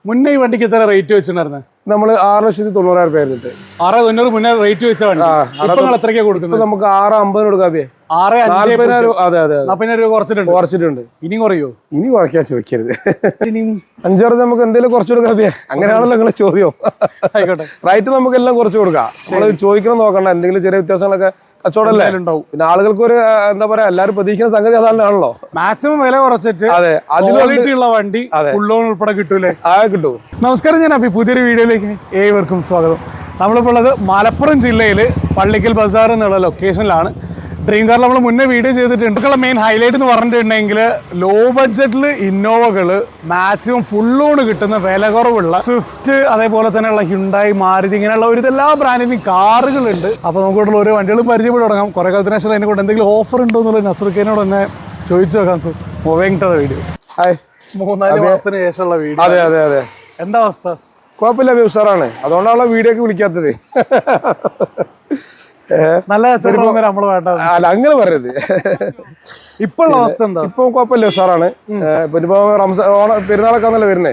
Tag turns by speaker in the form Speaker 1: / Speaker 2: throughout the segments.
Speaker 1: മുന്നേ ഈ വണ്ടിക്ക് എത്ര റേറ്റ് വെച്ചിട്ടുണ്ടായിരുന്നത്?
Speaker 2: നമ്മൾ 6,90,000 രൂപ ആയിരുന്നിട്ട്
Speaker 1: 6,90,000 മുന്നേ റേറ്റ് വെച്ച വണ്ടി നിങ്ങൾ എത്രയ്ക്കാ കൊടുക്കുന്നത്?
Speaker 2: നമുക്ക് 6,50 കൊടുക്കാം.
Speaker 1: 40,000 രൂപ കുറച്ചിട്ടുണ്ട്. ഇനി കുറയോ?
Speaker 2: ഇനി കുറയ്ക്കാൻ ചോദിക്കരുത്. 5,000 നമുക്ക് എന്തെങ്കിലും കുറച്ച് കൊടുക്കാം. അങ്ങനെയാണല്ലോ നിങ്ങളെ ചോദ്യം.
Speaker 1: ആയിക്കോട്ടെ,
Speaker 2: റൈറ്റ് നമുക്ക് എല്ലാം കുറച്ച് കൊടുക്കാം. നമ്മൾ ചോദിക്കണം നോക്കണ്ട, എന്തെങ്കിലും ചെറിയ വ്യത്യാസങ്ങളൊക്കെ കച്ചവടമല്ലേ ഉണ്ടാവും. പിന്നെ ആളുകൾക്ക് ഒരു എന്താ പറയാ, എല്ലാവരും പ്രതീക്ഷിക്കുന്ന സംഗതി അതാണല്ലോ.
Speaker 1: മാക്സിമം വില കുറച്ചിട്ട്
Speaker 2: അതെ,
Speaker 1: അതിലുള്ള വണ്ടി ഫുൾ ലോൺ ഉൾപ്പെടെ കിട്ടൂലേ?
Speaker 2: കിട്ടും.
Speaker 1: നമസ്കാരം, ഞാൻ അഭി. പുതിയൊരു വീഡിയോയിലേക്ക് ഏവർക്കും സ്വാഗതം. നമ്മളിപ്പോൾ ഉള്ളത് മലപ്പുറം ജില്ലയിൽ പള്ളിക്കൽ ബസാർ എന്നുള്ള ലൊക്കേഷനിലാണ്. ഡ്രീം കാറിൽ നമ്മൾ മുന്നേ വീഡിയോ ചെയ്തിട്ടുണ്ട്. മെയിൻ ഹൈലൈറ്റ് എന്ന് പറഞ്ഞിട്ടുണ്ടെങ്കിൽ ലോ ബഡ്ജറ്റിൽ ഇന്നോവകൾ മാക്സിമം ഫുൾ ലോൺ കിട്ടുന്ന വില കുറവുള്ള സ്വിഫ്റ്റ്, അതേപോലെ തന്നെയുള്ള ഹ്യുണ്ടായി, മാരുതി, ഇങ്ങനെയുള്ള ഒരു എല്ലാ ബ്രാൻഡിൻ്റെയും കാറുകളുണ്ട്. അപ്പോൾ നമുക്കിവിടെ ഓരോ വണ്ടികൾ പരിചയപ്പെട്ട് തുടങ്ങാം. കുറേ കാലത്തിന് ശേഷം അതിനെ കൊണ്ട് എന്തെങ്കിലും ഓഫർ ഉണ്ടോ എന്നുള്ള നസ്രുഖേനോട് തന്നെ ചോദിച്ചു നോക്കാം. So moving video. 3-4 മാസത്തിന് ശേഷമുള്ള വീഡിയോ.
Speaker 2: അതെ അതെ അതെ.
Speaker 1: എന്താ അവസ്ഥ?
Speaker 2: കുഴപ്പമില്ല, ഉഷാറാണ്. അതുകൊണ്ടാണല്ലോ വീഡിയോക്ക് വിളിക്കാത്തത്.
Speaker 1: നല്ല നമ്മള് വേണ്ട,
Speaker 2: അല്ല അങ്ങനെ പറയരുത്.
Speaker 1: ഇപ്പോഴുള്ള അവസ്ഥ എന്താ?
Speaker 2: ഇപ്പൊ കുഴപ്പമില്ല, ഉഷാറാണ്. ഇപ്പൊ പെരുന്നാളൊക്കെ ആണല്ലോ വരുന്നേ.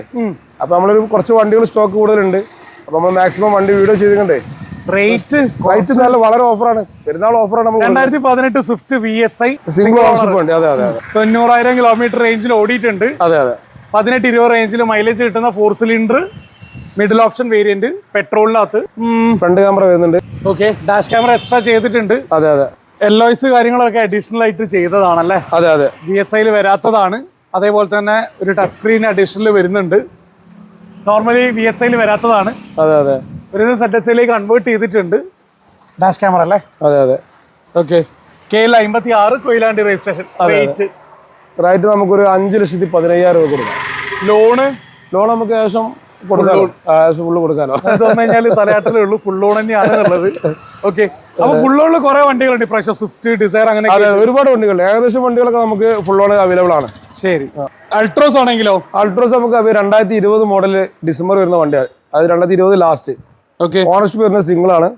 Speaker 2: അപ്പൊ നമ്മളൊരു കുറച്ച് വണ്ടികൾ സ്റ്റോക്ക് കൂടുതലുണ്ട്. അപ്പൊ നമ്മൾ മാക്സിമം വണ്ടി വീഡിയോ ചെയ്തിട്ടുണ്ട്.
Speaker 1: റേറ്റ്
Speaker 2: നല്ല വളരെ ഓഫറാണ്, പെരുന്നാൾ ഓഫറാണ്.
Speaker 1: 2018 സ്വിഫ്റ്റ് VXi
Speaker 2: സിംഗിൾ ഓണർഷിപ്പ് ഉണ്ട്. അതെ അതെ.
Speaker 1: 90,000 കിലോമീറ്റർ റേഞ്ചിൽ ഓടിയിട്ടുണ്ട്.
Speaker 2: അതെ അതെ.
Speaker 1: 18-20 റേഞ്ചിൽ മൈലേജ് കിട്ടുന്ന 4 സിലിണ്ടർ മിഡിൽ ഓപ്ഷൻ വേരിയന്റ്, പെട്രോളിനകത്ത്.
Speaker 2: ഫ്രണ്ട് ക്യാമറ വരുന്നുണ്ട്.
Speaker 1: ഓക്കെ, ഡാഷ് ക്യാമറ എക്സ്ട്രാ ചെയ്തിട്ടുണ്ട്.
Speaker 2: അതെ അതെ.
Speaker 1: എൽഒഎസ് കാര്യങ്ങളൊക്കെ അഡീഷണൽ ആയിട്ട് ചെയ്തതാണല്ലേ?
Speaker 2: അതെ അതെ.
Speaker 1: VXiയിൽ വരാത്തതാണ്. അതേപോലെ തന്നെ ഒരു ടച്ച് സ്ക്രീൻ അഡീഷണൽ വരുന്നുണ്ട്. നോർമലി VXiയിൽ വരാത്തതാണ്.
Speaker 2: അതെ അതെ.
Speaker 1: ഒരു ZSiലേക്ക് കൺവേർട്ട് ചെയ്തിട്ടുണ്ട്. ഡാഷ് ക്യാമറ അല്ലേ?
Speaker 2: അതെ അതെ.
Speaker 1: Okay. KL56 Koyilandy registration.
Speaker 2: Rate നമുക്കൊരു 5,15,000 രൂപ കൊടുക്കാം. ലോൺ നമുക്ക് ഏകദേശം ഫുള്ള് കൊടുക്കാനോ
Speaker 1: കഴിഞ്ഞാൽ തലയാട്ടലേ ഉള്ളൂ. ഫുൾ ലോൺ തന്നെയാണ് ഉള്ളത്. ഓക്കെ, അപ്പൊ ഫുൾ ലോണിൽ കുറെ വണ്ടികളുണ്ട്. ഇപ്രാവശ്യം സ്വിഫ്റ്റ്, ഡിസയർ, അങ്ങനെ
Speaker 2: ഒരുപാട് വണ്ടികളുണ്ട്. ഏകദേശം വണ്ടികളൊക്കെ നമുക്ക് ഫുൾ ലോൺ അവൈലബിൾ ആണ്.
Speaker 1: ശരി. അൾട്രോസ് ആണെങ്കിലോ?
Speaker 2: അൾട്രോസ് നമുക്ക് 2020 മോഡൽ ഡിസംബർ വരുന്ന വണ്ടിയാണ്. അത് 2020 ലാസ്റ്റ്.
Speaker 1: ഓക്കെ.
Speaker 2: ഓണർഷിപ്പ് വരുന്നത് സിംഗിൾ ആണ്.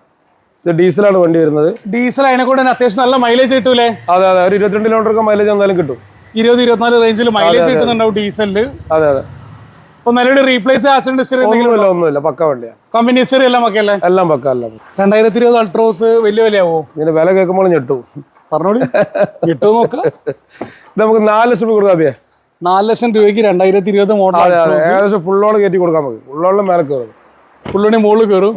Speaker 2: ഇത് ഡീസലാണ് വണ്ടി വരുന്നത്.
Speaker 1: ഡീസൽ അതിനെ കൊണ്ട് തന്നെ അത്യാവശ്യം നല്ല മൈലേജ് കിട്ടൂലേ?
Speaker 2: അതെ അതെ. ഒരു 22 കിലോമീറ്റർ മൈലേജ് എന്തായാലും കിട്ടും.
Speaker 1: 20-24 റേഞ്ചിൽ മൈലേജ് കിട്ടുന്നുണ്ടാവും ഡീസലില്.
Speaker 2: അതെ അതെ.
Speaker 1: നിലവിൽ റീപ്ലേസ് ആക്സിഡന്റ് ഹിസ്റ്ററി
Speaker 2: ഒന്നുമില്ല, പക്ക വണ്ടിയാണ്.
Speaker 1: കമ്പനി ഹിസ്റ്ററി എല്ലാം ഒക്കെ അല്ലേ?
Speaker 2: എല്ലാം പക്ക.
Speaker 1: 2020 അൾട്രോസ് വലിയ വിലയാവോ?
Speaker 2: ഇതിന്റെ വില കേൾക്കുമ്പോൾ ഞെട്ടു.
Speaker 1: പറഞ്ഞോളി, ഞെട്ടു നോക്കാം.
Speaker 2: നമുക്ക് 4 ലക്ഷം രൂപ കൊടുക്കാം.
Speaker 1: 4 ലക്ഷം രൂപയ്ക്ക് 2020 മോഡൽ
Speaker 2: ഏകദേശം ഫുൾ ലോൺ കയറ്റി കൊടുക്കാൻ മതി. ഫുൾ ലോണിൽ മേലെ കയറും,
Speaker 1: ഫുൾ ലോണിന് മുകളിൽ കയറും.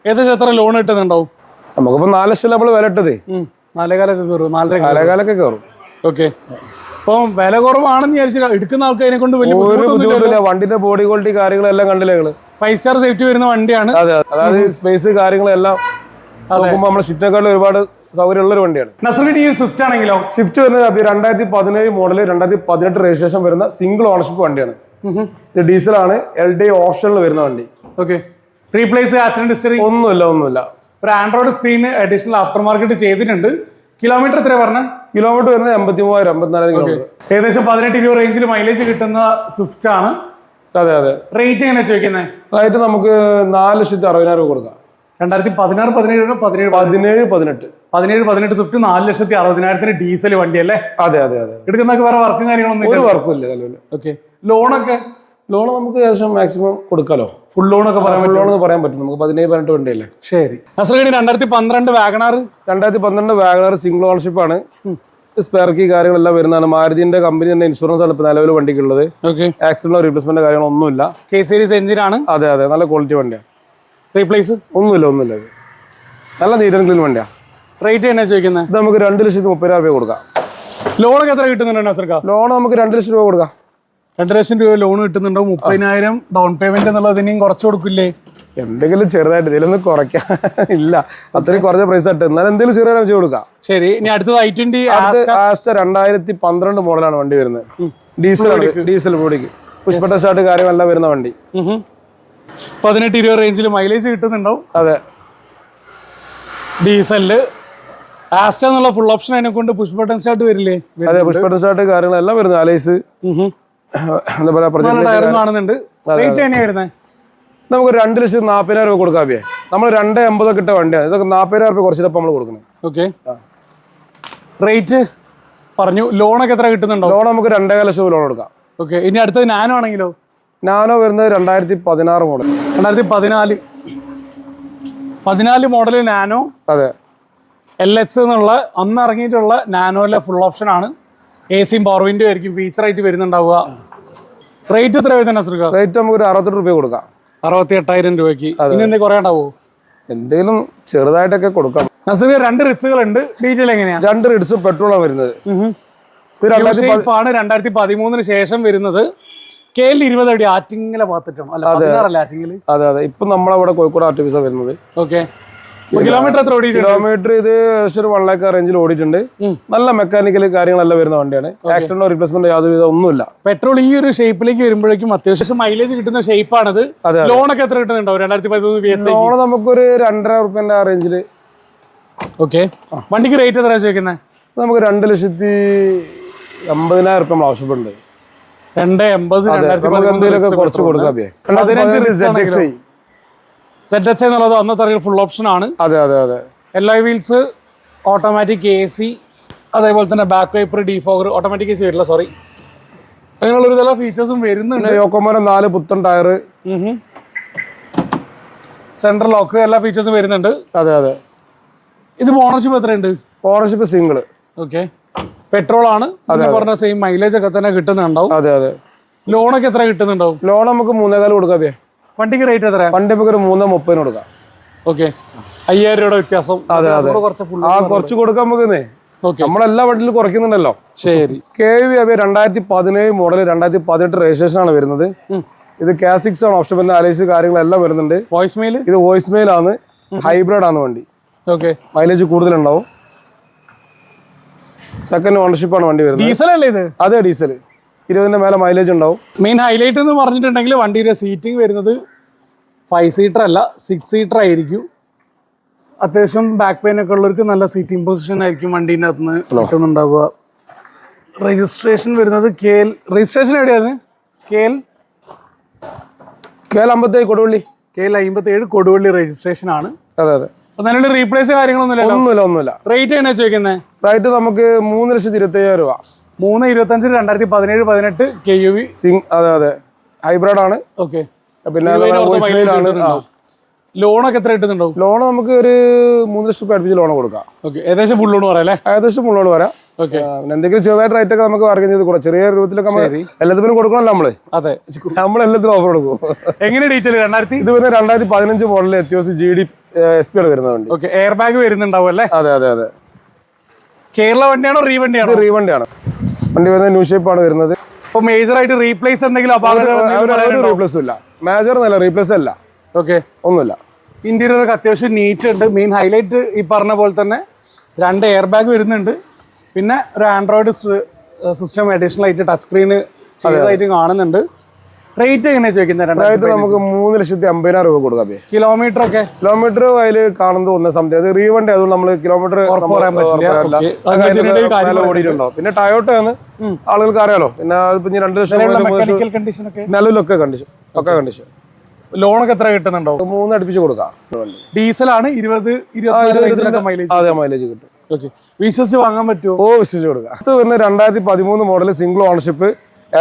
Speaker 1: ഏകദേശം എത്ര ലോൺ കിട്ടുന്നുണ്ടാവും?
Speaker 2: നമുക്കിപ്പോ 4 ലക്ഷം നമ്മൾ വില ഇട്ടത്.
Speaker 1: 4,500 കയറും.
Speaker 2: 4,500 കയറും.
Speaker 1: ഓക്കെ. അപ്പൊ വില കുറവാണെന്ന് വിചാരിച്ചില്ല, എടുക്കുന്ന ആൾക്കാരെ കൊണ്ട് വലിയ
Speaker 2: ബുദ്ധിമുട്ടില്ല. വണ്ടിന്റെ ബോഡി ക്വാളിറ്റി കാര്യങ്ങളെല്ലാം കണ്ടില്ലേ?
Speaker 1: 5 സ്റ്റാർ സേഫ്റ്റി വരുന്ന വണ്ടിയാണ്.
Speaker 2: അതെ, അതായത് സ്പേസ് കാര്യങ്ങളെല്ലാം നോക്കുമ്പോൾ നമ്മുടെ സ്വിഫ്റ്റിനെക്കാളും ഒരുപാട് സൗകര്യമുള്ള ഒരു വണ്ടിയാണ്.
Speaker 1: നസ്രുദ്ദീൻ, സ്വിഫ്റ്റ് ആണെങ്കിലോ?
Speaker 2: സ്വിഫ്റ്റ് വരുന്നത് 2017 മോഡൽ 2018 രജിസ്ട്രേഷൻ വരുന്ന സിംഗിൾ ഓണർഷിപ്പ് വണ്ടിയാണ്. ഇത് ഡീസലാണ്. LD ഓപ്ഷനിൽ വരുന്ന വണ്ടി.
Speaker 1: ഓക്കെ. റീപ്ലേസ്, ആക്സിഡന്റ് ഹിസ്റ്ററി
Speaker 2: ഒന്നുമില്ല.
Speaker 1: ഒരു Android screen additional after market ചെയ്തിട്ടുണ്ട്. കിലോമീറ്റർ എത്ര പറഞ്ഞ?
Speaker 2: കിലോമീറ്റർ വരുന്നത് 83,000-54,000 കിലോമീറ്റർ.
Speaker 1: ഏകദേശം 18-20 റേഞ്ചിൽ മൈലേജ് കിട്ടുന്ന സ്വിഫ്റ്റ് ആണ്.
Speaker 2: അതെ അതെ.
Speaker 1: റേറ്റ് എങ്ങനെ ചോദിക്കുന്നത്?
Speaker 2: റേറ്റ് നമുക്ക് 4,60,000 രൂപ കൊടുക്കാം.
Speaker 1: 2016-17 സ്വിഫ്റ്റ് 4,60,000 ഡീസൽ വണ്ടിയല്ലേ?
Speaker 2: അതെ അതെ അതെ.
Speaker 1: എടുക്കുന്നതൊക്കെ വേറെ വർക്കും കാര്യങ്ങളൊന്നും
Speaker 2: ഒരു വർക്കും ഇല്ല.
Speaker 1: ഓക്കെ. ലോണൊക്കെ?
Speaker 2: ലോൺ നമുക്ക് ഏകദേശം മാക്സിമം കൊടുക്കാലോ.
Speaker 1: ഫുൾ ലോൺ ഒക്കെ
Speaker 2: പറയാൻ പറ്റും. നമുക്ക് 17-18 വണ്ടിയല്ലേ?
Speaker 1: ശരി. Nasruddin, 2012 WagonR
Speaker 2: 2012 WagonR single ownership ആണ്. സ്പെയർ കീ കാര്യങ്ങളെല്ലാം വരുന്നതാണ്. മാരുതിന്റെ കമ്പനി തന്നെ ഇൻഷുറൻസ് ആണ് ഇപ്പൊ നിലവിൽ വണ്ടിക്കുള്ളത്. ആക്സിഡന്റോ റീപ്ലേസ്മെന്റ് കാര്യങ്ങളൊന്നുമില്ല.
Speaker 1: K സീരീസ് എഞ്ചിൻ ആണ്.
Speaker 2: അതെ അതെ. നല്ല ക്വാളിറ്റി വണ്ടിയാണ്.
Speaker 1: റീപ്ലേസ്
Speaker 2: ഒന്നുമില്ല. നല്ല നീറ്റ് ആൻഡ് ക്ലീൻ വണ്ടിയാണ്.
Speaker 1: റേറ്റ് എന്നാ ചോദിക്കുന്നത്?
Speaker 2: ഇത് നമുക്ക് 2,30,000 രൂപ കൊടുക്കാം.
Speaker 1: ലോണൊക്കെ എത്ര കിട്ടുന്നുണ്ട് നസർക്ക?
Speaker 2: ലോൺ നമുക്ക് 2 ലക്ഷം രൂപ കൊടുക്കാം.
Speaker 1: 2 ലക്ഷം രൂപ ലോൺ കിട്ടുന്നുണ്ടോ? 30,000 ഡൗൺ പേയ്മെന്റ് എന്നുള്ളതിനെയും കുറച്ച് കൊടുക്കില്ലേ?
Speaker 2: എന്തെങ്കിലും ചെറുതായിട്ട് ഇതിലൊന്നും കുറയ്ക്കാൻ ഇല്ല. അത്രയും കുറഞ്ഞ പ്രൈസ് ആയിട്ട് എന്നാലും എന്തെങ്കിലും ചെറിയ വെച്ച് കൊടുക്കാം.
Speaker 1: ശരി. ഇനി അടുത്തത് i20
Speaker 2: ആസ്റ്റ 2012 മോഡലാണ് വണ്ടി വരുന്നത്. ഡീസൽ ബോഡിക്ക് പുഷ് ബട്ടൺ സ്റ്റാർട്ട് കാര്യങ്ങളെല്ലാം വരുന്ന വണ്ടി.
Speaker 1: 18-20 റേഞ്ചിൽ മൈലേജ് കിട്ടുന്നുണ്ടാവും.
Speaker 2: അതെ.
Speaker 1: ഡീസലില് ആസ്റ്റ എന്നുള്ള ഫുൾ ഓപ്ഷൻ അതിനെ കൊണ്ട് പുഷ് ബട്ടൺ സ്റ്റാർട്ട് വരില്ലേ?
Speaker 2: അതെ, പുഷ് ബട്ടൺ സ്റ്റാർട്ട് കാര്യങ്ങളെല്ലാം വരുന്നത്. അലൈസ്
Speaker 1: കാണുന്നുണ്ട്. റേറ്റ് എങ്ങനെയാ വരുന്നത്?
Speaker 2: നമുക്ക് 2,40,000 രൂപ കൊടുക്കാം. നമ്മൾ 2,80 കിട്ട വണ്ടിയാണ്. ഇതൊക്കെ 40,000 രൂപ കുറച്ചിട്ടപ്പോൾ നമ്മൾ കൊടുക്കുന്നത്.
Speaker 1: ഓക്കെ. റേറ്റ് പറഞ്ഞു. ലോണൊക്കെ എത്ര കിട്ടുന്നുണ്ടോ?
Speaker 2: ലോൺ നമുക്ക് 2,50,000 ലോൺ കൊടുക്കാം.
Speaker 1: ഓക്കെ. ഇനി അടുത്തത് നാനോ ആണെങ്കിലോ?
Speaker 2: നാനോ വരുന്നത് 2016 മോഡൽ.
Speaker 1: 2014 model nano.
Speaker 2: അതെ.
Speaker 1: LX എന്നുള്ള അന്ന് ഇറങ്ങിയിട്ടുള്ള നാനോയിലെ ഫുൾ ഓപ്ഷൻ ആണ്. AC പവർ വിൻഡോ ആയിരിക്കും ഫീച്ചർ ആയിട്ട് വരുന്നുണ്ടാവുക. റേറ്റ് എത്ര വരുന്നത് നസറുക?
Speaker 2: റേറ്റ് നമുക്ക് ഒരു 68 രൂപ കൊടുക്കാം.
Speaker 1: 68,000 രൂപയ്ക്ക്. ഇനി എന്തെങ്കിലും കുറേ ഉണ്ടാവോ?
Speaker 2: എന്തെങ്കിലും ചെറുതായിട്ടൊക്കെ കൊടുക്കാം.
Speaker 1: നസറുക 2 റിറ്റ്സുകളുണ്ട്. ഡീറ്റെയിൽ എങ്ങനെയാണ്?
Speaker 2: 2 റിഡ്സും പെട്രോളാണ് വരുന്നത്.
Speaker 1: ഇത് 2013 ശേഷം വരുന്നത്. KL20 അടി ആറ്റിങ്ങലെ ഭാഗത്തിട്ടാണ് അല്ല 16 ആറ്റിങ്ങല്.
Speaker 2: അതെ അതെ. ഇപ്പൊ നമ്മളവിടെ കോഴിക്കോട് ആർട്ടിഫിസ വരുന്നത്.
Speaker 1: ഓക്കെ. കിലോമീറ്റർ എത്ര ഓടിയിട്ടുണ്ട്?
Speaker 2: കിലോമീറ്റർ ഇത് ഏകദേശം ഒരു 1 lakh റേഞ്ചിൽ ഓടിയിട്ടുണ്ട്. നല്ല മെക്കാനിക്കൽ കാര്യങ്ങളെല്ലാം വരുന്ന വണ്ടിയാണ്. ആക്സിഡന്റോ റീപ്ലേസ്മെന്റ് യാതൊരു ഒന്നുമില്ല.
Speaker 1: പെട്രോൾ ഈ ഒരു ഷേപ്പിലേക്ക് വരുമ്പോഴേക്കും അത്യാവശ്യം മൈലേജ് കിട്ടുന്ന ഷേപ്പാണത്. ലോണൊക്കെ എത്ര കിട്ടുന്നുണ്ടോ? 2013
Speaker 2: ലോൺ നമുക്കൊരു 2.5 റുപ്യന്റെ ആ റേഞ്ചിൽ.
Speaker 1: ഓക്കെ. വണ്ടിക്ക് റേറ്റ് എത്ര ചോദിക്കുന്നത്?
Speaker 2: നമുക്ക് 2,80,000 റുപ്യ ആവശ്യപ്പെടുന്നുണ്ട്.
Speaker 1: 2.80
Speaker 2: എന്തെങ്കിലുമൊക്കെ കുറച്ച് കൊടുക്കാം.
Speaker 1: ZX എന്നുള്ളത് അന്നത്തെ ഫുൾ ഓപ്ഷൻ ആണ്.
Speaker 2: അതെ അതെ അതെ.
Speaker 1: എല്ലാ വീൽസ്, ഓട്ടോമാറ്റിക് AC, അതേപോലെ തന്നെ back wiper, defogger. Automatic AC വരില്ല, സോറി. അങ്ങനെയുള്ള ഒരു ചില ഫീച്ചേഴ്സും വരുന്നുണ്ട്.
Speaker 2: യോക്കോമോന്റെ 4 പുത്തൻ ടയർ,
Speaker 1: സെൻട്രൽ ലോക്ക്, എല്ലാ ഫീച്ചേഴ്സും വരുന്നുണ്ട്.
Speaker 2: അതെ അതെ.
Speaker 1: ഇത് ഓണർഷിപ്പ് എത്രയുണ്ട്?
Speaker 2: Ownership single.
Speaker 1: ഓക്കെ. പെട്രോൾ ആണ്. പറഞ്ഞ സെയിം മൈലേജ് ഒക്കെ തന്നെ കിട്ടുന്നുണ്ടാവും.
Speaker 2: അതെ അതെ.
Speaker 1: ലോണൊക്കെ എത്ര കിട്ടുന്നുണ്ടാവും?
Speaker 2: ലോൺ നമുക്ക് 3.25 കൊടുക്കാം.
Speaker 1: വണ്ടിക്ക് റേറ്റ് എത്ര?
Speaker 2: വണ്ടി നമുക്ക് ഒരു 3.30 കൊടുക്കാം.
Speaker 1: ഓക്കെ. 5,000 രൂപയുടെ വ്യത്യാസം.
Speaker 2: അതെ അതെ. കുറച്ച് കൊടുക്കാൻ നമുക്ക് നമ്മളെല്ലാ വണ്ടിയിലും കുറയ്ക്കുന്നുണ്ടല്ലോ.
Speaker 1: ശരി.
Speaker 2: KV 2017 മോഡൽ 2018 രജിസ്ട്രേഷൻ ആണ് വരുന്നത്. ഇത് K6 ആണ്. ഓപ്ഷൻ വരുന്ന അലൈസ് കാര്യങ്ങളെല്ലാം വരുന്നുണ്ട്.
Speaker 1: Voice mail.
Speaker 2: ഇത് വോയിസ് മെയിൽ ആണ്. ഹൈബ്രിഡ് ആണ് വണ്ടി.
Speaker 1: ഓക്കെ.
Speaker 2: മൈലേജ് കൂടുതലുണ്ടാവും. സെക്കൻഡ് ഓണർഷിപ്പ് ആണ് വണ്ടി വരുന്നത്.
Speaker 1: ഡീസൽ അല്ലേ ഇത്?
Speaker 2: അതെ, ഡീസൽ. 20ന്റെ മേലെ മൈലേജ് ഉണ്ടാവും.
Speaker 1: മെയിൻ ഹൈലൈറ്റ് എന്ന് പറഞ്ഞിട്ടുണ്ടെങ്കിൽ വണ്ടിയുടെ സീറ്റിംഗ് വരുന്നത് 5 സീറ്റർ അല്ല 6 സീറ്റർ ആയിരിക്കും. അത്യാവശ്യം ബാക്ക് പെയിൻ ഒക്കെ ഉള്ളവർക്ക് നല്ല സീറ്റിംഗ് പൊസിഷൻ ആയിരിക്കും വണ്ടീൻ്റെ അകത്ത് നിന്ന് കിട്ടുന്നുണ്ടാവുക. രജിസ്ട്രേഷൻ വരുന്നത് രജിസ്ട്രേഷൻ എവിടെയാണ്? KL
Speaker 2: 57 Koduvally.
Speaker 1: KL 57 Koduvally registration ആണ്.
Speaker 2: അതെ അതെ.
Speaker 1: നല്ല റീപ്ലേസ്
Speaker 2: കാര്യങ്ങളൊന്നുമില്ല.
Speaker 1: റേറ്റ് എങ്ങനെ ചോദിക്കുന്നത്?
Speaker 2: റേറ്റ് നമുക്ക് 3,25,000 രൂപ.
Speaker 1: 3.25 2017-18 KUV.
Speaker 2: അതെ അതെ. ഹൈബ്രിഡ് ആണ്.
Speaker 1: ഓക്കെ.
Speaker 2: പിന്നെ
Speaker 1: ലോണൊക്കെ എത്ര കിട്ടുന്നുണ്ടാവും?
Speaker 2: ലോൺ നമുക്ക് ഒരു 3 ലക്ഷം രൂപ അടുപ്പിച്ച് ലോൺ കൊടുക്കാം.
Speaker 1: ഓക്കെ. ഏകദേശം ഫുൾ ലോൺ പറയാം.
Speaker 2: ഏകദേശം ഫുൾ ലോൺ വരാം.
Speaker 1: ഓക്കെ.
Speaker 2: എന്തെങ്കിലും ചെറുതായിട്ട് റേറ്റ് ഒക്കെ നമുക്ക് ബാർഗൈൻ ചെയ്ത് കൊടുക്കാം. ചെറിയ രൂപത്തിലൊക്കെ എല്ലാത്തിനും കൊടുക്കണമല്ലോ നമ്മള്.
Speaker 1: അതെ.
Speaker 2: നമ്മളെല്ലാത്തിനും ഓഫർ കൊടുക്കും.
Speaker 1: എങ്ങനെ ഡീറ്റെയിൽ?
Speaker 2: ഇത് പിന്നെ 2015 മോഡലിൽ Etios GD SP ആണ് വരുന്ന വണ്ടി.
Speaker 1: ഓക്കെ. എയർ ബാഗ് വരുന്നുണ്ടാവും അല്ലേ?
Speaker 2: അതെ അതെ അതെ.
Speaker 1: കേരള വണ്ടിയാണോ റീ വണ്ടിയാണോ?
Speaker 2: റീ വണ്ടിയാണ്. വണ്ടി വരുന്നത് ന്യൂ ഷേപ്പ് ആണ് വരുന്നത്.
Speaker 1: ഇപ്പൊ മേജർ ആയിട്ട് റീപ്ലേസ് എന്തെങ്കിലും
Speaker 2: റീപ്ലേസും ഇല്ല. മേജർ നല്ല റീപ്ലേസ് അല്ല.
Speaker 1: ഓക്കെ.
Speaker 2: ഒന്നുമില്ല.
Speaker 1: ഇന്റീരിയർ ഒക്കെ അത്യാവശ്യം നീറ്റ് ഉണ്ട്. മെയിൻ ഹൈലൈറ്റ് ഈ പറഞ്ഞ പോലെ തന്നെ 2 എയർ ബാഗ് വരുന്നുണ്ട്. പിന്നെ ഒരു ആൻഡ്രോയിഡ് സിസ്റ്റം അഡീഷണൽ ആയിട്ട് ടച്ച് സ്ക്രീന് ചെയ്തതായിട്ട് കാണുന്നുണ്ട്. റേറ്റ് എങ്ങനെയാണ് ചോദിക്കുന്നത്?
Speaker 2: റേറ്റ് നമുക്ക് 3,50,000 രൂപ കൊടുക്കാം.
Speaker 1: കിലോമീറ്റർ അതിൽ
Speaker 2: കാണുന്നത് 1 സംതിങ്. അത് റീ വണ്ടി, അതുകൊണ്ട് നമ്മള് കിലോമീറ്റർ ഓടിയിട്ടുണ്ടോ. പിന്നെ ടയോട്ട ആണ്, ആളുകൾക്ക് അറിയാലോ. പിന്നെ 2 ലക്ഷം നിലവിലൊക്കെ കണ്ടീഷൻ.
Speaker 1: ലോണൊക്കെ എത്ര കിട്ടുന്നുണ്ടോ?
Speaker 2: 3 അടുപ്പിച്ച് കൊടുക്കാം.
Speaker 1: ഡീസലാണ്. 20
Speaker 2: മൈലേജ് കിട്ടും.
Speaker 1: വിശ്വസിച്ച് വാങ്ങാൻ പറ്റുമോ?
Speaker 2: ഓ, വിശ്വസിച്ച് കൊടുക്കാം. അത് പിന്നെ 2013 model single ownership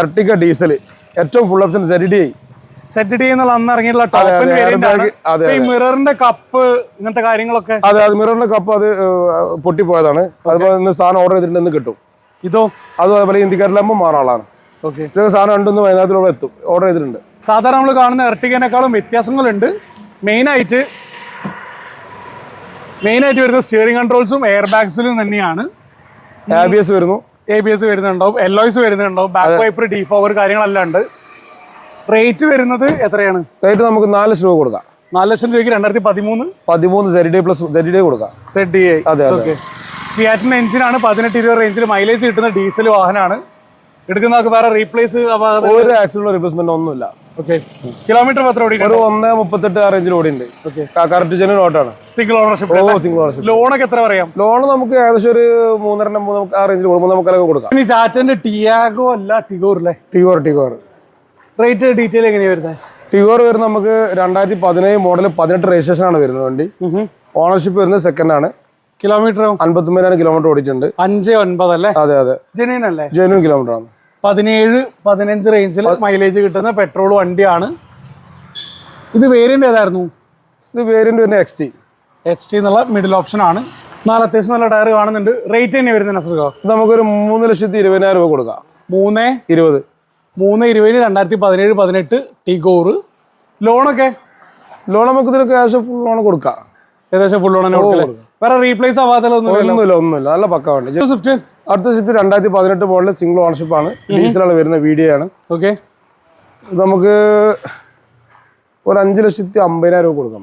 Speaker 2: Ertiga diesel. ഏറ്റവും ഫുൾ ഓപ്ഷൻ
Speaker 1: ZD എന്നുള്ള അന്ന് ഇറങ്ങിയിട്ടുള്ള മിററിന്റെ കപ്പ് ഇങ്ങനത്തെ കാര്യങ്ങളൊക്കെ.
Speaker 2: അതെ, അത് മിററിന്റെ കപ്പ് അത് പൊട്ടിപ്പോയതാണ്. അതുപോലെ ഇന്ന് സാധനം ഓർഡർ ചെയ്തിട്ടുണ്ട്, കിട്ടും.
Speaker 1: ഇതോ
Speaker 2: അതുപോലെ ഇന്ത്യക്കാരിലാകുമ്പോൾ മാറാളാണ്.
Speaker 1: ഓക്കെ.
Speaker 2: ഇതൊക്കെ സാധനം 2 വൈകുന്നേരത്തിലൂടെ എത്തും. ഓർഡർ ചെയ്തിട്ടുണ്ട്.
Speaker 1: സാധാരണ നമ്മൾ കാണുന്ന എർട്ടിഗനേക്കാളും വ്യത്യാസങ്ങളുണ്ട്. മെയിനായിട്ട് വരുന്ന സ്റ്റിയറിംഗ് കൺട്രോൾസും എയർ ബാഗ്സിലും തന്നെയാണ്.
Speaker 2: ABS
Speaker 1: വരുന്നുണ്ടാവും. LOS വരുന്നുണ്ടാവും. ബാക്ക് വൈപ്പർ, ഡീഫോഗർ കാര്യങ്ങളെല്ലാം ഉണ്ട്. റേറ്റ് വരുന്നത് എത്രയാണ്?
Speaker 2: റേറ്റ് നമുക്ക് 4 ലക്ഷം രൂപ കൊടുക്കാം.
Speaker 1: 4 ലക്ഷം രൂപയ്ക്ക് 2013
Speaker 2: ZD കൊടുക്കാം.
Speaker 1: ZD. ഓക്കെ. ഫിയാറ്റിന്റെ എഞ്ചിനാണ്. 18-20 റേഞ്ചിൽ മൈലേജ് കിട്ടുന്ന ഡീസൽ വാഹനമാണ്. എടുക്കുന്നവർക്ക് വേറെ റീപ്ലേസ്
Speaker 2: ഒരു ആക്സിഡന്റ് റീപ്ലേസ്മെന്റ് ഒന്നുമില്ല.
Speaker 1: ഓക്കെ. കിലോമീറ്റർ എത്ര ഓടി?
Speaker 2: ഒരു 1.38 ആ റേഞ്ചിൽ ഓടിയുണ്ട്. കറക്റ്റ് ജെന്യൂൻ ഓട്ടാണ്.
Speaker 1: Single ownership. ലോണൊക്കെ എത്ര പറയാം?
Speaker 2: ലോൺ നമുക്ക് ഏകദേശം ഒരു 3.5 ആ റേഞ്ചിൽ 3.25 കൊടുക്കാം.
Speaker 1: ഇനി ടാറ്റന്റെ ടിയാഗോ അല്ല ടിഗോർ അല്ലേ?
Speaker 2: ടിഗോർ.
Speaker 1: റേറ്റ് ഡീറ്റെയിൽ എങ്ങനെയാണ് വരുന്നത്?
Speaker 2: ടിഗോർ വരുന്നത് നമുക്ക് 2017 മോഡൽ 18 രജിസ്ട്രേഷൻ ആണ് വരുന്നത് വണ്ടി. ഓണർഷിപ്പ് വരുന്നത് സെക്കൻഡ് ആണ്.
Speaker 1: കിലോമീറ്റർ
Speaker 2: 59,000 കിലോമീറ്റർ ഓടിയിട്ടുണ്ട്.
Speaker 1: 5.9 അല്ലേ?
Speaker 2: അതെ അതെ.
Speaker 1: ജെന്യൂൻ അല്ലേ?
Speaker 2: ജെന്യൂൻ കിലോമീറ്റർ ആണ്.
Speaker 1: 17-15 റേഞ്ചിൽ മൈലേജ് കിട്ടുന്ന പെട്രോൾ വണ്ടിയാണ്. ഇത് വേരിയന്റ് ഏതായിരുന്നു?
Speaker 2: ഇത് വേരിയന്റ് വരുന്ന
Speaker 1: XT എന്നുള്ള മിഡിൽ ഓപ്ഷൻ ആണ്. എന്നാൽ അത്യാവശ്യം നല്ല ടയർ കാണുന്നുണ്ട്. റേറ്റ് തന്നെ വരുന്നത് നസറുഖ?
Speaker 2: ഇത് നമുക്കൊരു 3,20,000 രൂപ കൊടുക്കാം.
Speaker 1: 3,20,000 2017-18 ടിഗോർ. ലോണൊക്കെ
Speaker 2: നമുക്ക് ഇതിന് ക്യാഷ് ഫുൾ ലോൺ കൊടുക്കാം.
Speaker 1: ഏകദേശം ഫുൾ ലോൺ തന്നെ കൊടുക്കാം. വേറെ റീപ്ലേസ്
Speaker 2: ഒന്നുമില്ല. നല്ല പക്ക വണ്ടി.
Speaker 1: സ്വിഫ്റ്റ്
Speaker 2: അടുത്ത സ്വിഫ്റ്റ് 2018 മോഡൽ സിംഗിൾ ഓണർഷിപ്പ് ആണ്. ഡീസലാണ് വരുന്ന വീഡിയോ ആണ്.
Speaker 1: ഓക്കെ.
Speaker 2: നമുക്ക് ഒരു 5,50,000 രൂപ കൊടുക്കാം.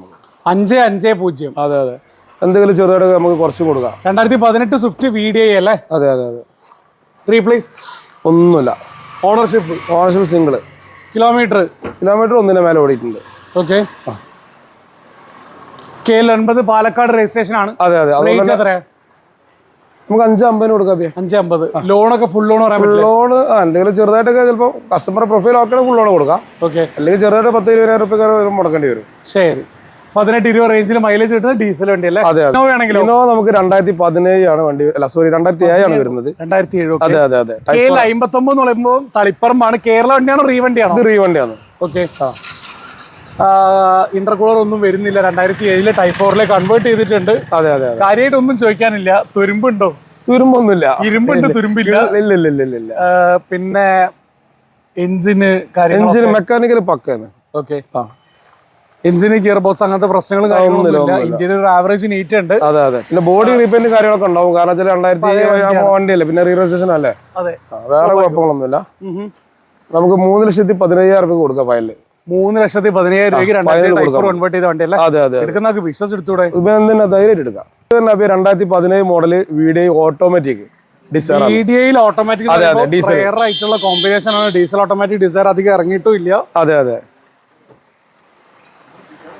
Speaker 1: 5,50,000.
Speaker 2: അതെ. എന്തെങ്കിലും ചെറുതായിട്ട് നമുക്ക് കുറച്ച് കൊടുക്കാം.
Speaker 1: 2018 സ്വിഫ്റ്റ് VDI അല്ലേ?
Speaker 2: അതെ.
Speaker 1: റീപ്ലേസ്
Speaker 2: ഒന്നുമില്ല.
Speaker 1: Ownership
Speaker 2: single.
Speaker 1: കിലോമീറ്റർ
Speaker 2: 1 മേലെ ഓടിയിട്ടുണ്ട്.
Speaker 1: ഓക്കെ. KL80 പാലക്കാട് രജിസ്ട്രേഷൻ ആണ്.
Speaker 2: അതെ.
Speaker 1: റേറ്റ് എത്രയാ?
Speaker 2: നമുക്ക് 5,50,000 കൊടുക്കാം.
Speaker 1: 5,50,000. ലോണൊക്കെ ഫുൾ ലോൺ പറയാൻ പറ്റില്ല.
Speaker 2: ലോൺ എന്തെങ്കിലും ചെറുതായിട്ടൊക്കെ ചിലപ്പോൾ കസ്റ്റമർ പ്രൊഫൈൽ ആക്കണേ ഫുൾ ലോൺ കൊടുക്കാം.
Speaker 1: ഓക്കെ.
Speaker 2: അല്ലെങ്കിൽ ചെറുതായിട്ട് 10,000-20,000 രൂപ മുടക്കേണ്ടി വരും.
Speaker 1: ശരി. 18-20 റേഞ്ചിൽ മൈലേജ് കിട്ടുന്ന ഡീസൽ വണ്ടി അല്ലേ?
Speaker 2: അതെ. ഇന്നോ നമുക്ക് 2017 ആണ് വണ്ടി. 2007 ആണ് വരുന്നത്.
Speaker 1: 2007.
Speaker 2: അതെ.
Speaker 1: KL59 എന്ന് പറയുമ്പോൾ തളിപ്പറമ്പാണ്. കേരള വണ്ടിയാണോ റീ വണ്ടിയാണോ?
Speaker 2: ഇത് റീ വണ്ടിയാണ്.
Speaker 1: ഓക്കെ. ഇന്റർകൂളർ ഒന്നും വരുന്നില്ല. 2007 Type 4 കൺവേർട്ട് ചെയ്തിട്ടുണ്ട്.
Speaker 2: അതെ.
Speaker 1: കാര്യമായിട്ടൊന്നും ചോദിക്കാനില്ല. തുരുമ്പുണ്ടോ?
Speaker 2: തുരുമ്പൊന്നുമില്ല.
Speaker 1: ഇരുമ്പുണ്ട്, തുരുമ്പില്ല.
Speaker 2: ഇല്ല.
Speaker 1: പിന്നെ എഞ്ചിന്
Speaker 2: മെക്കാനിക്കൽ പക്കാണ്.
Speaker 1: ഓക്കെ. എഞ്ചിന് ഗിയർ ബോക്സ് അങ്ങനത്തെ പ്രശ്നങ്ങൾ കാര്യങ്ങളൊന്നുമില്ല. ഇന്ത്യയിൽ ആവറേജ് നീറ്റ് ഉണ്ട്.
Speaker 2: അതെ. പിന്നെ ബോഡി റീപെയിന്റ് കാര്യങ്ങളൊക്കെ ഉണ്ടാവും. കാരണം വെച്ചാൽ 2007 വണ്ടിയല്ലേ, പിന്നെ റീ രജിസ്ട്രേഷൻ അല്ലേ.
Speaker 1: അതെ.
Speaker 2: വേറെ കുഴപ്പങ്ങളൊന്നുമില്ല. നമുക്ക് 3,15,000 രൂപ കൊടുക്കാം ഫയലില്.
Speaker 1: 3,15,000 രൂപയ്ക്ക് 2000 കൺവേർട്ട് ചെയ്ത വണ്ടിയല്ലേ?
Speaker 2: അതെ.
Speaker 1: എടുക്കുന്ന ബിസിനസ് എടുത്തൂടെ?
Speaker 2: ധൈര്യമായിട്ട് എടുക്കാം. 2017 മോഡല് VDI ഓട്ടോമാറ്റിക് ഡിസൈർ.
Speaker 1: VDIയിൽ ഓട്ടോമാറ്റിക് ആയിട്ടുള്ള കോമ്പിനേഷൻ ആണ്. ഡീസൽ ഓട്ടോമാറ്റിക് ഡിസൈർ അധികം ഇറങ്ങിയിട്ടും ഇല്ല.
Speaker 2: അതെ.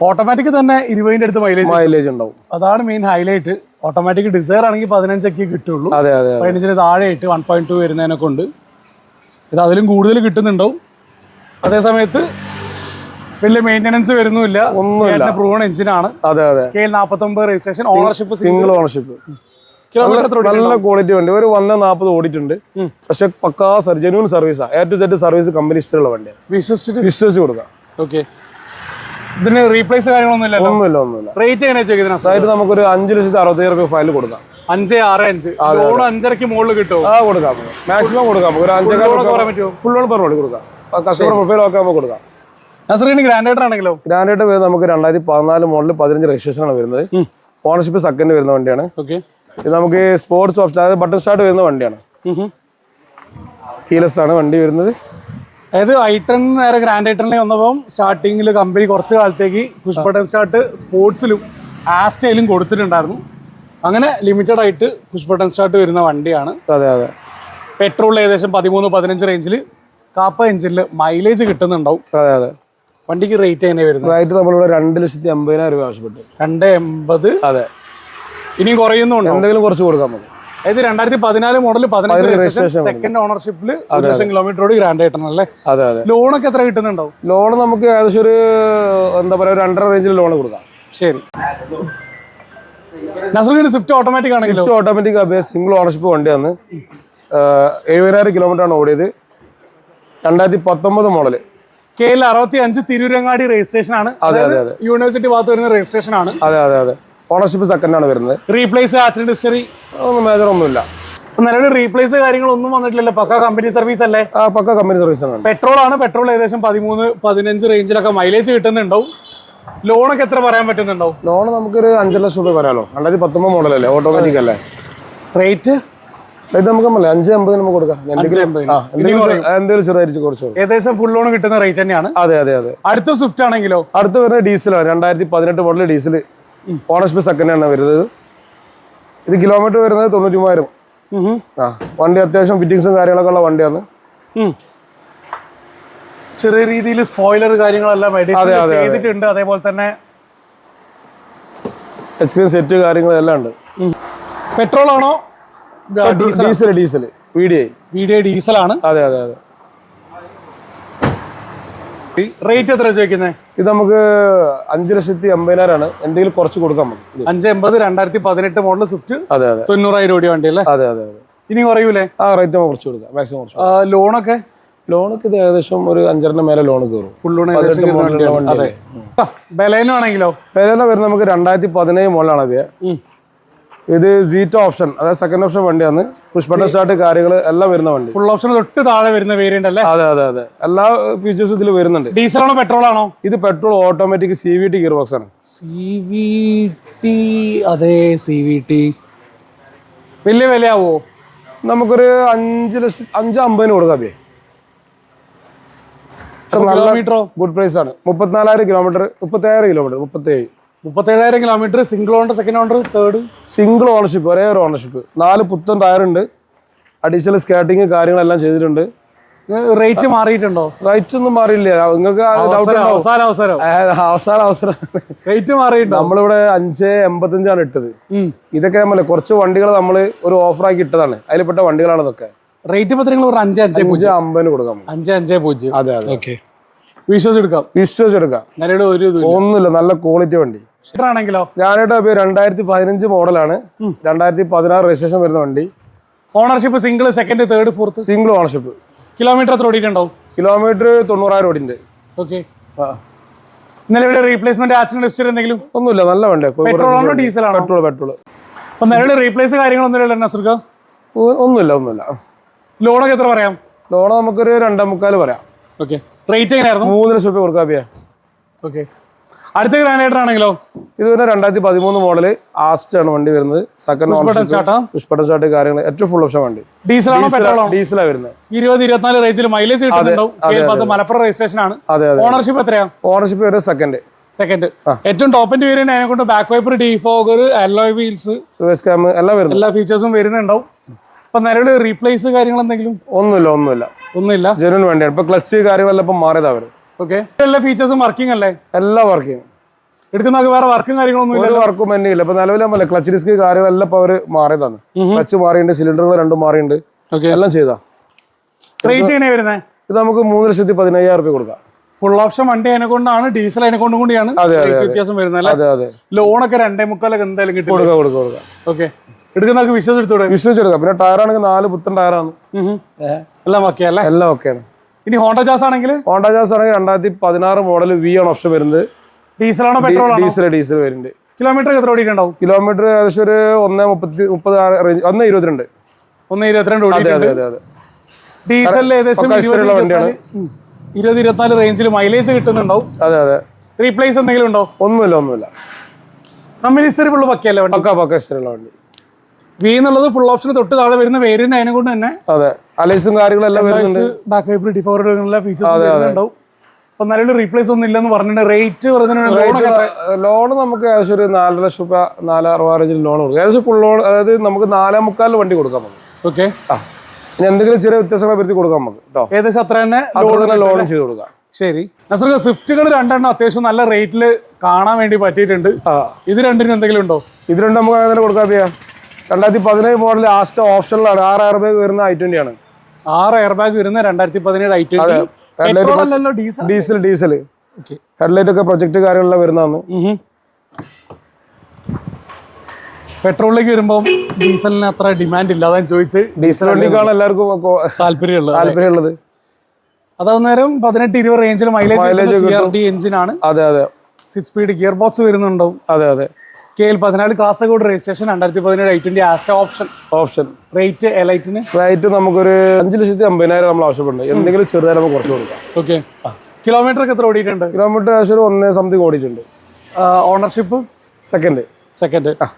Speaker 1: ഓട്ടോമാറ്റിക് തന്നെ 20ന്റെ അടുത്ത്
Speaker 2: മൈലേജ് ഉണ്ടാവും.
Speaker 1: അതാണ് മെയിൻ ഹൈലൈറ്റ്. ഓട്ടോമാറ്റിക് ഡിസൈർ ആണെങ്കിൽ 15 കിട്ടുള്ളൂ. 15 താഴെയായിട്ട് 1.2 വരുന്നതിനെ കൊണ്ട് ഇത് അതിലും കൂടുതൽ കിട്ടുന്നുണ്ടാവും. അതേ സമയത്ത് വലിയ മെയിൻ്റെനൻസ് വരുന്നില്ല. പ്രൂവൺ എഞ്ചിനാണ്. KL49 registration. Ownership
Speaker 2: single ownership. നല്ല ക്വാളിറ്റി വണ്ടി. ഒരു 140 ഓടിയിട്ടുണ്ട്. പക്ഷെ പക്കാ ജെന്യൂൻ സർവീസാ. A to Z service company ഇഷ്ടമുള്ള വണ്ടിയാണ്. വിശ്വസിച്ച് കൊടുക്കാം.
Speaker 1: ഓക്കെ. ഇതിന് റീപ്ലേസ് കാര്യങ്ങളൊന്നും
Speaker 2: ഒന്നുമില്ല.
Speaker 1: റേറ്റ് എങ്ങനെയാ ചോദിക്കുന്നത്?
Speaker 2: നമുക്കൊരു 5,60,000 രൂപ ഫയൽ കൊടുക്കാം.
Speaker 1: 5,65,000. ലോൺ 5.5 മുകളിൽ കിട്ടും.
Speaker 2: കൊടുക്കാം. മാക്സിമം കൊടുക്കാം. ഒരു 5,000 ഫുൾ ലോൺ പറഞ്ഞോളി കൊടുക്കാം. കസ്റ്റമർ പ്രൊഫൈൽ ഒക്കെ നമുക്ക് കൊടുക്കാം.
Speaker 1: ഗ്രാൻഡേറ്റർ ആണെങ്കിലോ?
Speaker 2: ഗ്രാൻഡേറ്റർ വരുന്നത് നമുക്ക് 2014 മോഡൽ 15 രജിസ്ട്രേഷൻ ആണ് വരുന്നത്. ഓണർഷിപ്പ് സെക്കൻഡ് വരുന്ന വണ്ടിയാണ്. ഇത് നമുക്ക് സ്പോർട്സ് ഓപ്ഷൻ, അതായത് ബട്ടൺ സ്റ്റാർട്ട് വരുന്ന വണ്ടിയാണ്. കീലെസ് ആണ് വണ്ടി വരുന്നത്.
Speaker 1: അതായത് i10 നേരെ ഗ്രാൻഡേറ്ററിൽ വന്നപ്പോൾ സ്റ്റാർട്ടിങ്ങിൽ കമ്പനി കുറച്ച് കാലത്തേക്ക് പുഷ് ബട്ടൺ സ്റ്റാർട്ട് സ്പോർട്സിലും ആസ്റ്റയിലും കൊടുത്തിട്ടുണ്ടായിരുന്നു. അങ്ങനെ ലിമിറ്റഡ് ആയിട്ട് പുഷ് ബട്ടൺ സ്റ്റാർട്ട് വരുന്ന വണ്ടിയാണ്.
Speaker 2: അതെ.
Speaker 1: പെട്രോളിൽ ഏകദേശം 13-15 റേഞ്ചിൽ കാപ്പ എഞ്ചിനിൽ മൈലേജ് കിട്ടുന്നുണ്ടാവും.
Speaker 2: അതെ.
Speaker 1: വണ്ടിക്ക് റേറ്റ് എങ്ങനെ വരുന്നത്?
Speaker 2: റേറ്റ് നമ്മളിവിടെ 2,50,000 രൂപ ആവശ്യപ്പെട്ടു.
Speaker 1: 2,80,000.
Speaker 2: അതെ.
Speaker 1: ഇനിയും കുറയുന്നുണ്ടോ?
Speaker 2: എന്തെങ്കിലും കുറച്ച് കൊടുക്കാൻ മതി.
Speaker 1: അതായത് 2014 മോഡൽ 15 സെക്കൻഡ് ഓണർഷിപ്പിൽ 1,00,000 കിലോമീറ്റർ ഗ്രാൻഡേറ്റർ അല്ലേ?
Speaker 2: അതെ.
Speaker 1: ലോണൊക്കെ എത്ര കിട്ടുന്നുണ്ടാവും?
Speaker 2: ലോൺ നമുക്ക് ഏകദേശം ഒരു 2.5 റേഞ്ചിൽ ലോൺ കൊടുക്കാം.
Speaker 1: ശരി. നസറുഖാൻ സ്വിഫ്റ്റ് ഓട്ടോമാറ്റിക് ആണെങ്കിലും
Speaker 2: ഓട്ടോമാറ്റിക് സിംഗിൾ ഓണർഷിപ്പ് വണ്ടിയാണ്. 70,000 കിലോമീറ്റർ ആണ് ഓടിയത്. 2019 മോഡല്.
Speaker 1: KL65 തിരൂരങ്ങാടി രജിസ്ട്രേഷൻ ആണ്. യൂണിവേഴ്സിറ്റി ഭാഗത്ത് വരുന്ന രജിസ്ട്രേഷൻ ആണ്.
Speaker 2: അതെ. ഓണർഷിപ്പ് സെക്കൻഡ് ആണ് വരുന്നത്.
Speaker 1: റീപ്ലേസ്, ആക്സിഡന്റ് ഹിസ്റ്ററി
Speaker 2: ഒന്നും മേജർ ഒന്നുമില്ല.
Speaker 1: നിലവിൽ റീപ്ലേസ് കാര്യങ്ങളൊന്നും വന്നിട്ടില്ലല്ലോ? പക്ക കമ്പനി സർവീസ് അല്ലേ?
Speaker 2: പക്ക കമ്പനി സർവീസ് ആണ്.
Speaker 1: പെട്രോൾ ആണ്. പെട്രോൾ ഏകദേശം 13-15 റേഞ്ചിലൊക്കെ മൈലേജ് കിട്ടുന്നുണ്ടാവും. ലോണൊക്കെ എത്ര പറയാൻ പറ്റുന്നുണ്ടാവും?
Speaker 2: ലോൺ നമുക്കൊരു 5,00,000 രൂപ പറയാലോ. 2019 മോഡലല്ലേ, ഓട്ടോമാറ്റിക് അല്ലേ.
Speaker 1: റേറ്റ്
Speaker 2: നമുക്ക് 5,50,000 നമുക്ക് കൊടുക്കാം. എന്തെങ്കിലും ചെറുതായിട്ട് കുറച്ച്
Speaker 1: ഏകദേശം ഫുൾ ലോൺ കിട്ടുന്ന റേറ്റ് തന്നെയാണ്.
Speaker 2: അതെ.
Speaker 1: അടുത്ത സ്വിഫ്റ്റ് ആണെങ്കിലോ?
Speaker 2: അടുത്ത് വരുന്നത് ഡീസലാണ്. 2018 മോഡൽ ഡീസൽ. ഓണർഷിപ്പ് സെക്കൻഡ് ആണ് വരുന്നത്. ഇത് കിലോമീറ്റർ വരുന്നത് 93,000. വണ്ടി അത്യാവശ്യം ഫിറ്റിങ്സും കാര്യങ്ങളൊക്കെ ഉള്ള വണ്ടിയാണ്.
Speaker 1: ചെറിയ രീതിയിൽ സ്പോയിലർ കാര്യങ്ങളെല്ലാം ചെയ്തിട്ടുണ്ട്. അതേപോലെ തന്നെ
Speaker 2: എക്സ്പീരിയൻസ് സെറ്റ് കാര്യങ്ങളെല്ലാം ഉണ്ട്.
Speaker 1: പെട്രോൾ ആണോ
Speaker 2: ഡീസൽ? VDI
Speaker 1: ഡീസലാണ്.
Speaker 2: അതെ.
Speaker 1: റേറ്റ് എത്ര ചോദിക്കുന്നത്?
Speaker 2: ഇത് നമുക്ക് 5,50,000 ആണ്. എന്തെങ്കിലും കുറച്ച് കൊടുക്കാൻ മതി.
Speaker 1: 5,80,000 2018 മോഡൽ സ്വിഫ്റ്റ്. 90,000 ഓടിയ വണ്ടി അല്ലേ?
Speaker 2: അതെ.
Speaker 1: ഇനി കുറയൂലേ?
Speaker 2: ആ റേറ്റ് നമുക്ക് കുറച്ച് കൊടുക്കാം, മാക്സിമം കുറച്ച്.
Speaker 1: ലോണൊക്കെ
Speaker 2: ലോണൊക്കെ ഇത് ഏകദേശം ഒരു 5.5 മേലെ ലോൺ കയറും.
Speaker 1: ഫുൾ ലോൺ അതെ. ബലേനോ ആണെങ്കിലോ?
Speaker 2: ബലേനോ വരുന്നത് നമുക്ക് 2017 മോഡലാണ് അത്. ഇത് സീറ്റോ ഓപ്ഷൻ, അതായത് സെക്കൻഡ് ഓപ്ഷൻ വണ്ടിയാണ്. പുഷ് ബട്ടൺ സ്റ്റാർട്ട് കാര്യങ്ങൾ എല്ലാം വരുന്ന വണ്ടി.
Speaker 1: ഫുൾ ഓപ്ഷൻ തൊട്ട് താഴെ വരുന്ന വേരിയന്റ് അല്ലേ?
Speaker 2: അതെ അതെ അതെ, എല്ലാ ഫീച്ചേഴ്സും ഇതിൽ വരുന്നുണ്ട്.
Speaker 1: ഡീസൽ ആണോ പെട്രോൾ ആണോ?
Speaker 2: ഇത് petrol automatic CVT gear box ആണ്.
Speaker 1: CVT. അതെ, CVT. വലിയ വിലയാവോ?
Speaker 2: നമുക്കൊരു 5,50,000 കൊടുക്കാം.
Speaker 1: കിലോമീറ്ററോ?
Speaker 2: ഗുഡ് പ്രൈസ് ആണ്. 34,000 kilometre, 37 kilometre,
Speaker 1: 37,000 kilometre. Single owner, second owner, third?
Speaker 2: Single ownership, ഒരേ ഒരു ഓണർഷിപ്പ്. 4 പുത്തൻ ടയർ ഉണ്ട്. അഡീഷണൽ സ്കാറ്റിങ് കാര്യങ്ങളെല്ലാം ചെയ്തിട്ടുണ്ട്.
Speaker 1: റേറ്റ് മാറിയിട്ടുണ്ടോ?
Speaker 2: റേറ്റ് ഒന്നും മാറിയില്ല. നിങ്ങൾക്ക് അവസാനം
Speaker 1: റേറ്റ് മാറിയിട്ടുണ്ടോ?
Speaker 2: നമ്മളിവിടെ 5,85 ഇട്ടത്. ഇതൊക്കെ നമ്മളെ കുറച്ച് വണ്ടികൾ നമ്മൾ ഒരു ഓഫറാക്കി ഇട്ടതാണ്, അതിൽപ്പെട്ട വണ്ടികളാണ് ഇതൊക്കെ.
Speaker 1: റേറ്റ് ഇപ്പൊ നിങ്ങൾ
Speaker 2: 5,50 കൊടുക്കാം.
Speaker 1: 5,50.
Speaker 2: അതെ അതെ,
Speaker 1: വിശ്വസിച്ചെടുക്കാം.
Speaker 2: ഒന്നുമില്ല, നല്ല ക്വാളിറ്റി വണ്ടി
Speaker 1: ആണെങ്കിലോ?
Speaker 2: ഞാനിവിടെ 2015 മോഡലാണ്, 2016 രജിസ്ട്രേഷൻ വരുന്ന വണ്ടി.
Speaker 1: Ownership single, second, third, fourth?
Speaker 2: Single ownership.
Speaker 1: Kilometre എത്ര ഓടിയിട്ടുണ്ടാവും?
Speaker 2: കിലോമീറ്റർ 90,000 ഓടിണ്ട്.
Speaker 1: ഓക്കെ. നിലവിലെ റീപ്ലേസ്മെന്റ്, ആക്സിഡന്റ് ഹിസ്റ്ററി എന്തെങ്കിലും?
Speaker 2: ഒന്നുമില്ല, നല്ല വണ്ടിയാണ്.
Speaker 1: പെട്രോൾ ആണോ ഡീസൽ ആണോ?
Speaker 2: പെട്രോൾ.
Speaker 1: അപ്പൊ നിലവിലെ റീപ്ലേസ് കാര്യങ്ങളൊന്നുമില്ല നസറുക്ക?
Speaker 2: ഒന്നുമില്ല.
Speaker 1: ലോണൊക്കെ എത്ര പറയാം?
Speaker 2: ലോൺ നമുക്കൊരു 2.25 പറയാം.
Speaker 1: ഓക്കെ. റേറ്റ് എങ്ങനെയായിരുന്നു?
Speaker 2: 3 ലക്ഷം രൂപ കൊടുക്കാം.
Speaker 1: ഓക്കെ. അടുത്ത ഗ്രാനൈറ്റർ ആണെങ്കിലോ?
Speaker 2: ഇത് പിന്നെ 2013 മോഡല് ആസ്റ്റ് ആണ് വണ്ടി വരുന്നത്. സെക്കൻഡ് പുഷ് ബട്ടൺ സ്റ്റാർട്ട് കാര്യങ്ങൾ, ഏറ്റവും ഫുൾ ഓപ്ഷൻ വണ്ടി.
Speaker 1: ഡീസൽ ആണോ പെട്രോൾ ആണോ?
Speaker 2: ഡീസലാണ് വരുന്നത്.
Speaker 1: 20-24 റേഞ്ചിൽ മൈലേജ് കിട്ടുന്നുണ്ടാവും. മലപ്പുറം രജിസ്ട്രേഷൻ ആണ്. ഓണർഷിപ്പ് എത്രയാ?
Speaker 2: ഓണർഷിപ്പ് വരുന്നത് സെക്കൻഡ്.
Speaker 1: ഏറ്റവും ടോപ്പ് എൻഡ് വേരിയന്റ് അതിനെ കൊണ്ട് back wiper, defogger, alloy wheels,
Speaker 2: എല്ലാം വരുന്നത്, എല്ലാ
Speaker 1: ഫീച്ചേഴ്സും വരുന്നുണ്ടാവും. അപ്പൊ നിലവിൽ റീപ്ലേസ് കാര്യങ്ങൾ എന്തെങ്കിലും?
Speaker 2: ഒന്നുമില്ല. ജെന്യൂൻ വണ്ടിയാണ്. ഇപ്പൊ ക്ലച്ച് കാര്യങ്ങളെല്ലാം ഇപ്പൊ മാറിയതാ അവര്.
Speaker 1: ഓക്കെ. എല്ലാ ഫീച്ചേഴ്സും വർക്കിംഗ് അല്ലേ?
Speaker 2: എല്ലാം വർക്കിംഗ്.
Speaker 1: എടുക്കുന്ന വേറെ വർക്കും കാര്യങ്ങളൊന്നും
Speaker 2: ഒരു വർക്കും തന്നെ ഇല്ല. ഇപ്പൊ നിലവിലെ ക്ലച്ച് ഡിസ്ക് കാര്യങ്ങളെല്ലാം ഇപ്പൊ അവര് മാറിയതാണ്. ക്ലച്ച് മാറിയുണ്ട്, സിലിണ്ടറുകൾ 2 മാറിയുണ്ട്, എല്ലാം ചെയ്താ.
Speaker 1: റേറ്റ് എങ്ങനെയാ വരുന്നത്?
Speaker 2: ഇത് നമുക്ക് 3,15,000 രൂപ കൊടുക്കാം.
Speaker 1: ഫുൾ ഓപ്ഷൻ വണ്ടി അതിനെ കൊണ്ടാണ്, ഡീസൽ അതിനെ കൊണ്ടും കൂടിയാണ് വ്യത്യാസം വരുന്നത്. ലോണൊക്കെ 2.25 എന്തായാലും കിട്ടും.
Speaker 2: കൊടുക്കാം.
Speaker 1: ഓക്കെ. എടുക്കുന്നവർക്ക്
Speaker 2: വിശ്വസിച്ചെടുക്കാം. പിന്നെ ടയർ ആണെങ്കിൽ 4 പുത്തൻ ടയറാണ്.
Speaker 1: എല്ലാം ഓക്കെ അല്ലേ?
Speaker 2: എല്ലാം ഓക്കെയാണ്.
Speaker 1: ഇനി ഹോണ്ട ജാസ് ആണെങ്കിൽ?
Speaker 2: 2016 മോഡൽ V ആണ് ഓപ്ഷൻ വരുന്നത്.
Speaker 1: ഡീസൽ ആണോ പെട്രോൾ?
Speaker 2: ഡീസൽ വരുന്നുണ്ട്.
Speaker 1: കിലോമീറ്റർ എത്ര ഓടിയിട്ടുണ്ടാവും?
Speaker 2: കിലോമീറ്റർ ഏകദേശം ഒരു 1.22
Speaker 1: ഡീസലിൽ ഏകദേശം 20-24 റേഞ്ചിൽ മൈലേജ് കിട്ടുന്നുണ്ടാവും.
Speaker 2: അതെ.
Speaker 1: റീപ്ലേസ് എന്തെങ്കിലും ഉണ്ടോ?
Speaker 2: ഒന്നുമില്ല.
Speaker 1: കമ്പനി ഹിസ്റ്ററി ഫുള്ള് പക്കയല്ലേ വണ്ടി?
Speaker 2: പക്ക ഹിസ്റ്ററിയുള്ള വണ്ടി.
Speaker 1: V എന്നുള്ളത് ഫുൾ ഓപ്ഷൻ തൊട്ട് താഴെ വരുന്ന വേരിയന്റ് അതിനെ കൊണ്ട് തന്നെ
Speaker 2: അലൈസും കാര്യങ്ങളെല്ലാം വരുന്നുണ്ട്.
Speaker 1: ബാക്ക് വൈപ്പർ, ഡിഫോഗർ ഫീച്ചേഴ്സ് ഉണ്ടാവും. അപ്പൊ നല്ലൊരു റീപ്ലേസ് ഒന്നും ഇല്ലെന്ന് പറഞ്ഞിട്ട് റേറ്റ്
Speaker 2: ലോൺ നമുക്ക് ഏകദേശം ഒരു 4 ലക്ഷം രൂപ, 4-6 റേഞ്ചിൽ ലോൺ കൊടുക്കാം. ഏകദേശം ഫുൾ ലോൺ, അതായത് നമുക്ക് 4.25 വണ്ടി കൊടുക്കാം.
Speaker 1: ഓക്കെ.
Speaker 2: ഇനി എന്തെങ്കിലും ചെറിയ വ്യത്യാസങ്ങൾ വരുത്തി കൊടുക്കാം നമുക്ക് കേട്ടോ.
Speaker 1: ഏകദേശം അത്ര തന്നെ
Speaker 2: ലോൺ ചെയ്ത് കൊടുക്കാം.
Speaker 1: ശരി നസറുക, സ്വിഫ്റ്റുകൾ 2 അത്യാവശ്യം നല്ല റേറ്റിൽ കാണാൻ വേണ്ടി പറ്റിയിട്ടുണ്ട്. ഇത് രണ്ടിനും എന്തെങ്കിലും ഉണ്ടോ?
Speaker 2: ഇത് രണ്ടും നമുക്ക് അങ്ങനെ കൊടുക്കാം. 2017 മോഡൽ ആസ്റ്റ് ഓപ്ഷനിലാണ്. 6 എയർ ബാഗ് വരുന്ന i20 ആണ്.
Speaker 1: 6 എയർ ബാഗ് വരുന്ന 2017 i20.
Speaker 2: ഡീസൽ. ഹെഡ്ലൈറ്റ് ഒക്കെ പ്രൊജക്ട് കാര്യങ്ങളെല്ലാം വരുന്നതാണ്.
Speaker 1: പെട്രോളിലേക്ക് വരുമ്പോൾ ഡീസലിന് അത്ര ഡിമാൻഡ് ഇല്ല, അതാണ് ചോദിച്ച്.
Speaker 2: ഡീസൽ വണ്ടിക്കാണ് എല്ലാവർക്കും താല്പര്യമുള്ളത്.
Speaker 1: അതന്നേരം 18-20 റേഞ്ചിൽ മൈലേജ് എഞ്ചിനാണ്.
Speaker 2: അതെ
Speaker 1: 6 സ്പീഡ് ഗിയർ ബോക്സ് വരുന്നുണ്ടാവും.
Speaker 2: അതെ.
Speaker 1: KL 14 Kasaragod registration, 2017 i20 Asta option. Rate എലൈറ്റിന്
Speaker 2: നമുക്കൊരു 5,50,000 നമ്മൾ ആവശ്യപ്പെടുന്നുണ്ട്. എന്തെങ്കിലും ചെറുതായി നമുക്ക് കുറച്ച് കൊടുക്കാം.
Speaker 1: ഓക്കെ. കിലോമീറ്റർ ഒക്കെ എത്ര ഓടിയിട്ടുണ്ട്?
Speaker 2: കിലോമീറ്റർ ഏകദേശം 1 സംതിങ് ഓടിയിട്ടുണ്ട്.
Speaker 1: Ownership
Speaker 2: second.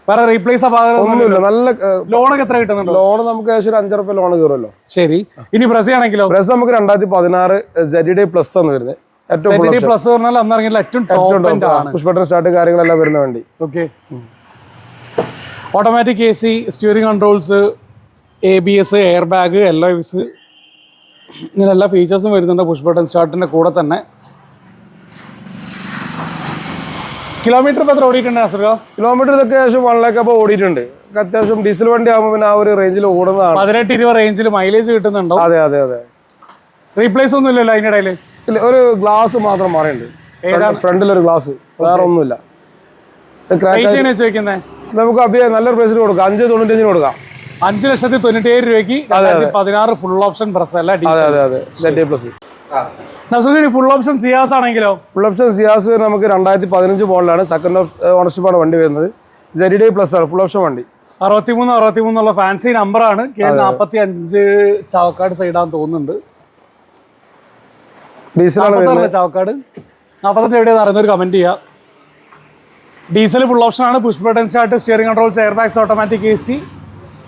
Speaker 1: വേറെ റീപ്ലേസ്
Speaker 2: ഒന്നുമില്ല. നല്ല
Speaker 1: ലോണൊക്കെ എത്ര കിട്ടുന്നുണ്ട്?
Speaker 2: ലോൺ നമുക്ക് ഏകദേശം 5 രൂപ ലോൺ കയറുമല്ലോ.
Speaker 1: ശരി. ഇനി ബ്രസ ആണെങ്കിലോ?
Speaker 2: ബ്രസ നമുക്ക് 2016 ZD പ്ലസ് ആണ് വരുന്നത്.
Speaker 1: പ്ലസ് പറഞ്ഞാൽ അന്നിറങ്ങിയ ഏറ്റവും
Speaker 2: പുഷ് ബട്ടൺ സ്റ്റാർട്ട് കാര്യങ്ങളെല്ലാം വരുന്ന വണ്ടി.
Speaker 1: Okay. Automatic AC, steering controls, ABS, air bag, LOS, ഇങ്ങനെ എല്ലാ ഫീച്ചേഴ്സും വരുന്നുണ്ട് പുഷ് ബട്ടൺ സ്റ്റാർട്ടിന്റെ കൂടെ തന്നെ. കിലോമീറ്റർ എത്ര ഓടിയിട്ടുണ്ട് നസറുക?
Speaker 2: കിലോമീറ്റർ ഇതൊക്കെ ഏകദേശം 1 lakh അപ്പോൾ ഓടിയിട്ടുണ്ട്. അത്യാവശ്യം ഡീസൽ വണ്ടി ആകുമ്പോൾ പിന്നെ ആ ഒരു റേഞ്ചിൽ ഓടുന്നതാണ്.
Speaker 1: 18-20 റേഞ്ചിൽ മൈലേജ് കിട്ടുന്നുണ്ടോ?
Speaker 2: അതെ.
Speaker 1: റീപ്ലേസ് ഒന്നും ഇല്ലല്ലോ അതിനിടയിൽ?
Speaker 2: ഒരു ഗ്ലാസ് മാത്രം മാറിയുണ്ട്, ഫ്രണ്ടിലൊരു ഗ്ലാസ്, വേറെ ഒന്നുമില്ല.
Speaker 1: ചോദിക്കുന്നത്
Speaker 2: നമുക്ക് നല്ലൊരു പ്രൈസിന് കൊടുക്കാം. 5,95 കൊടുക്കാം.
Speaker 1: 5,97,000 രൂപയ്ക്ക് 2016 ഫുൾ ഓപ്ഷൻ പ്രസ് അല്ല നസറുദ്ദീൻ. ഫുൾ ഓപ്ഷൻ സിയാസ് ആണെങ്കിലോ?
Speaker 2: ഫുൾ ഓപ്ഷൻ സിയാസ് നമുക്ക് 2015 മോഡലാണ്. സെക്കൻഡ് ഓണർഷിപ്പാണ് വണ്ടി വരുന്നത്. ZD പ്ലസ് ആണ് ഫുൾ ഓപ്ഷൻ വണ്ടി.
Speaker 1: 63 ഫാൻസി നമ്പറാണ്. K45 ചാവക്കാട് സൈഡാന്ന് തോന്നുന്നുണ്ട്.
Speaker 2: ഡീസലാണ്
Speaker 1: ചാവക്കാട് 45 എവിടെയാണെന്ന് അറിയുന്നവർ കമന്റ് ചെയ്യുക. ഡീസൽ ഫുൾ ഓപ്ഷൻ ആണ്. Push button start, steering controls, air bags, automatic AC,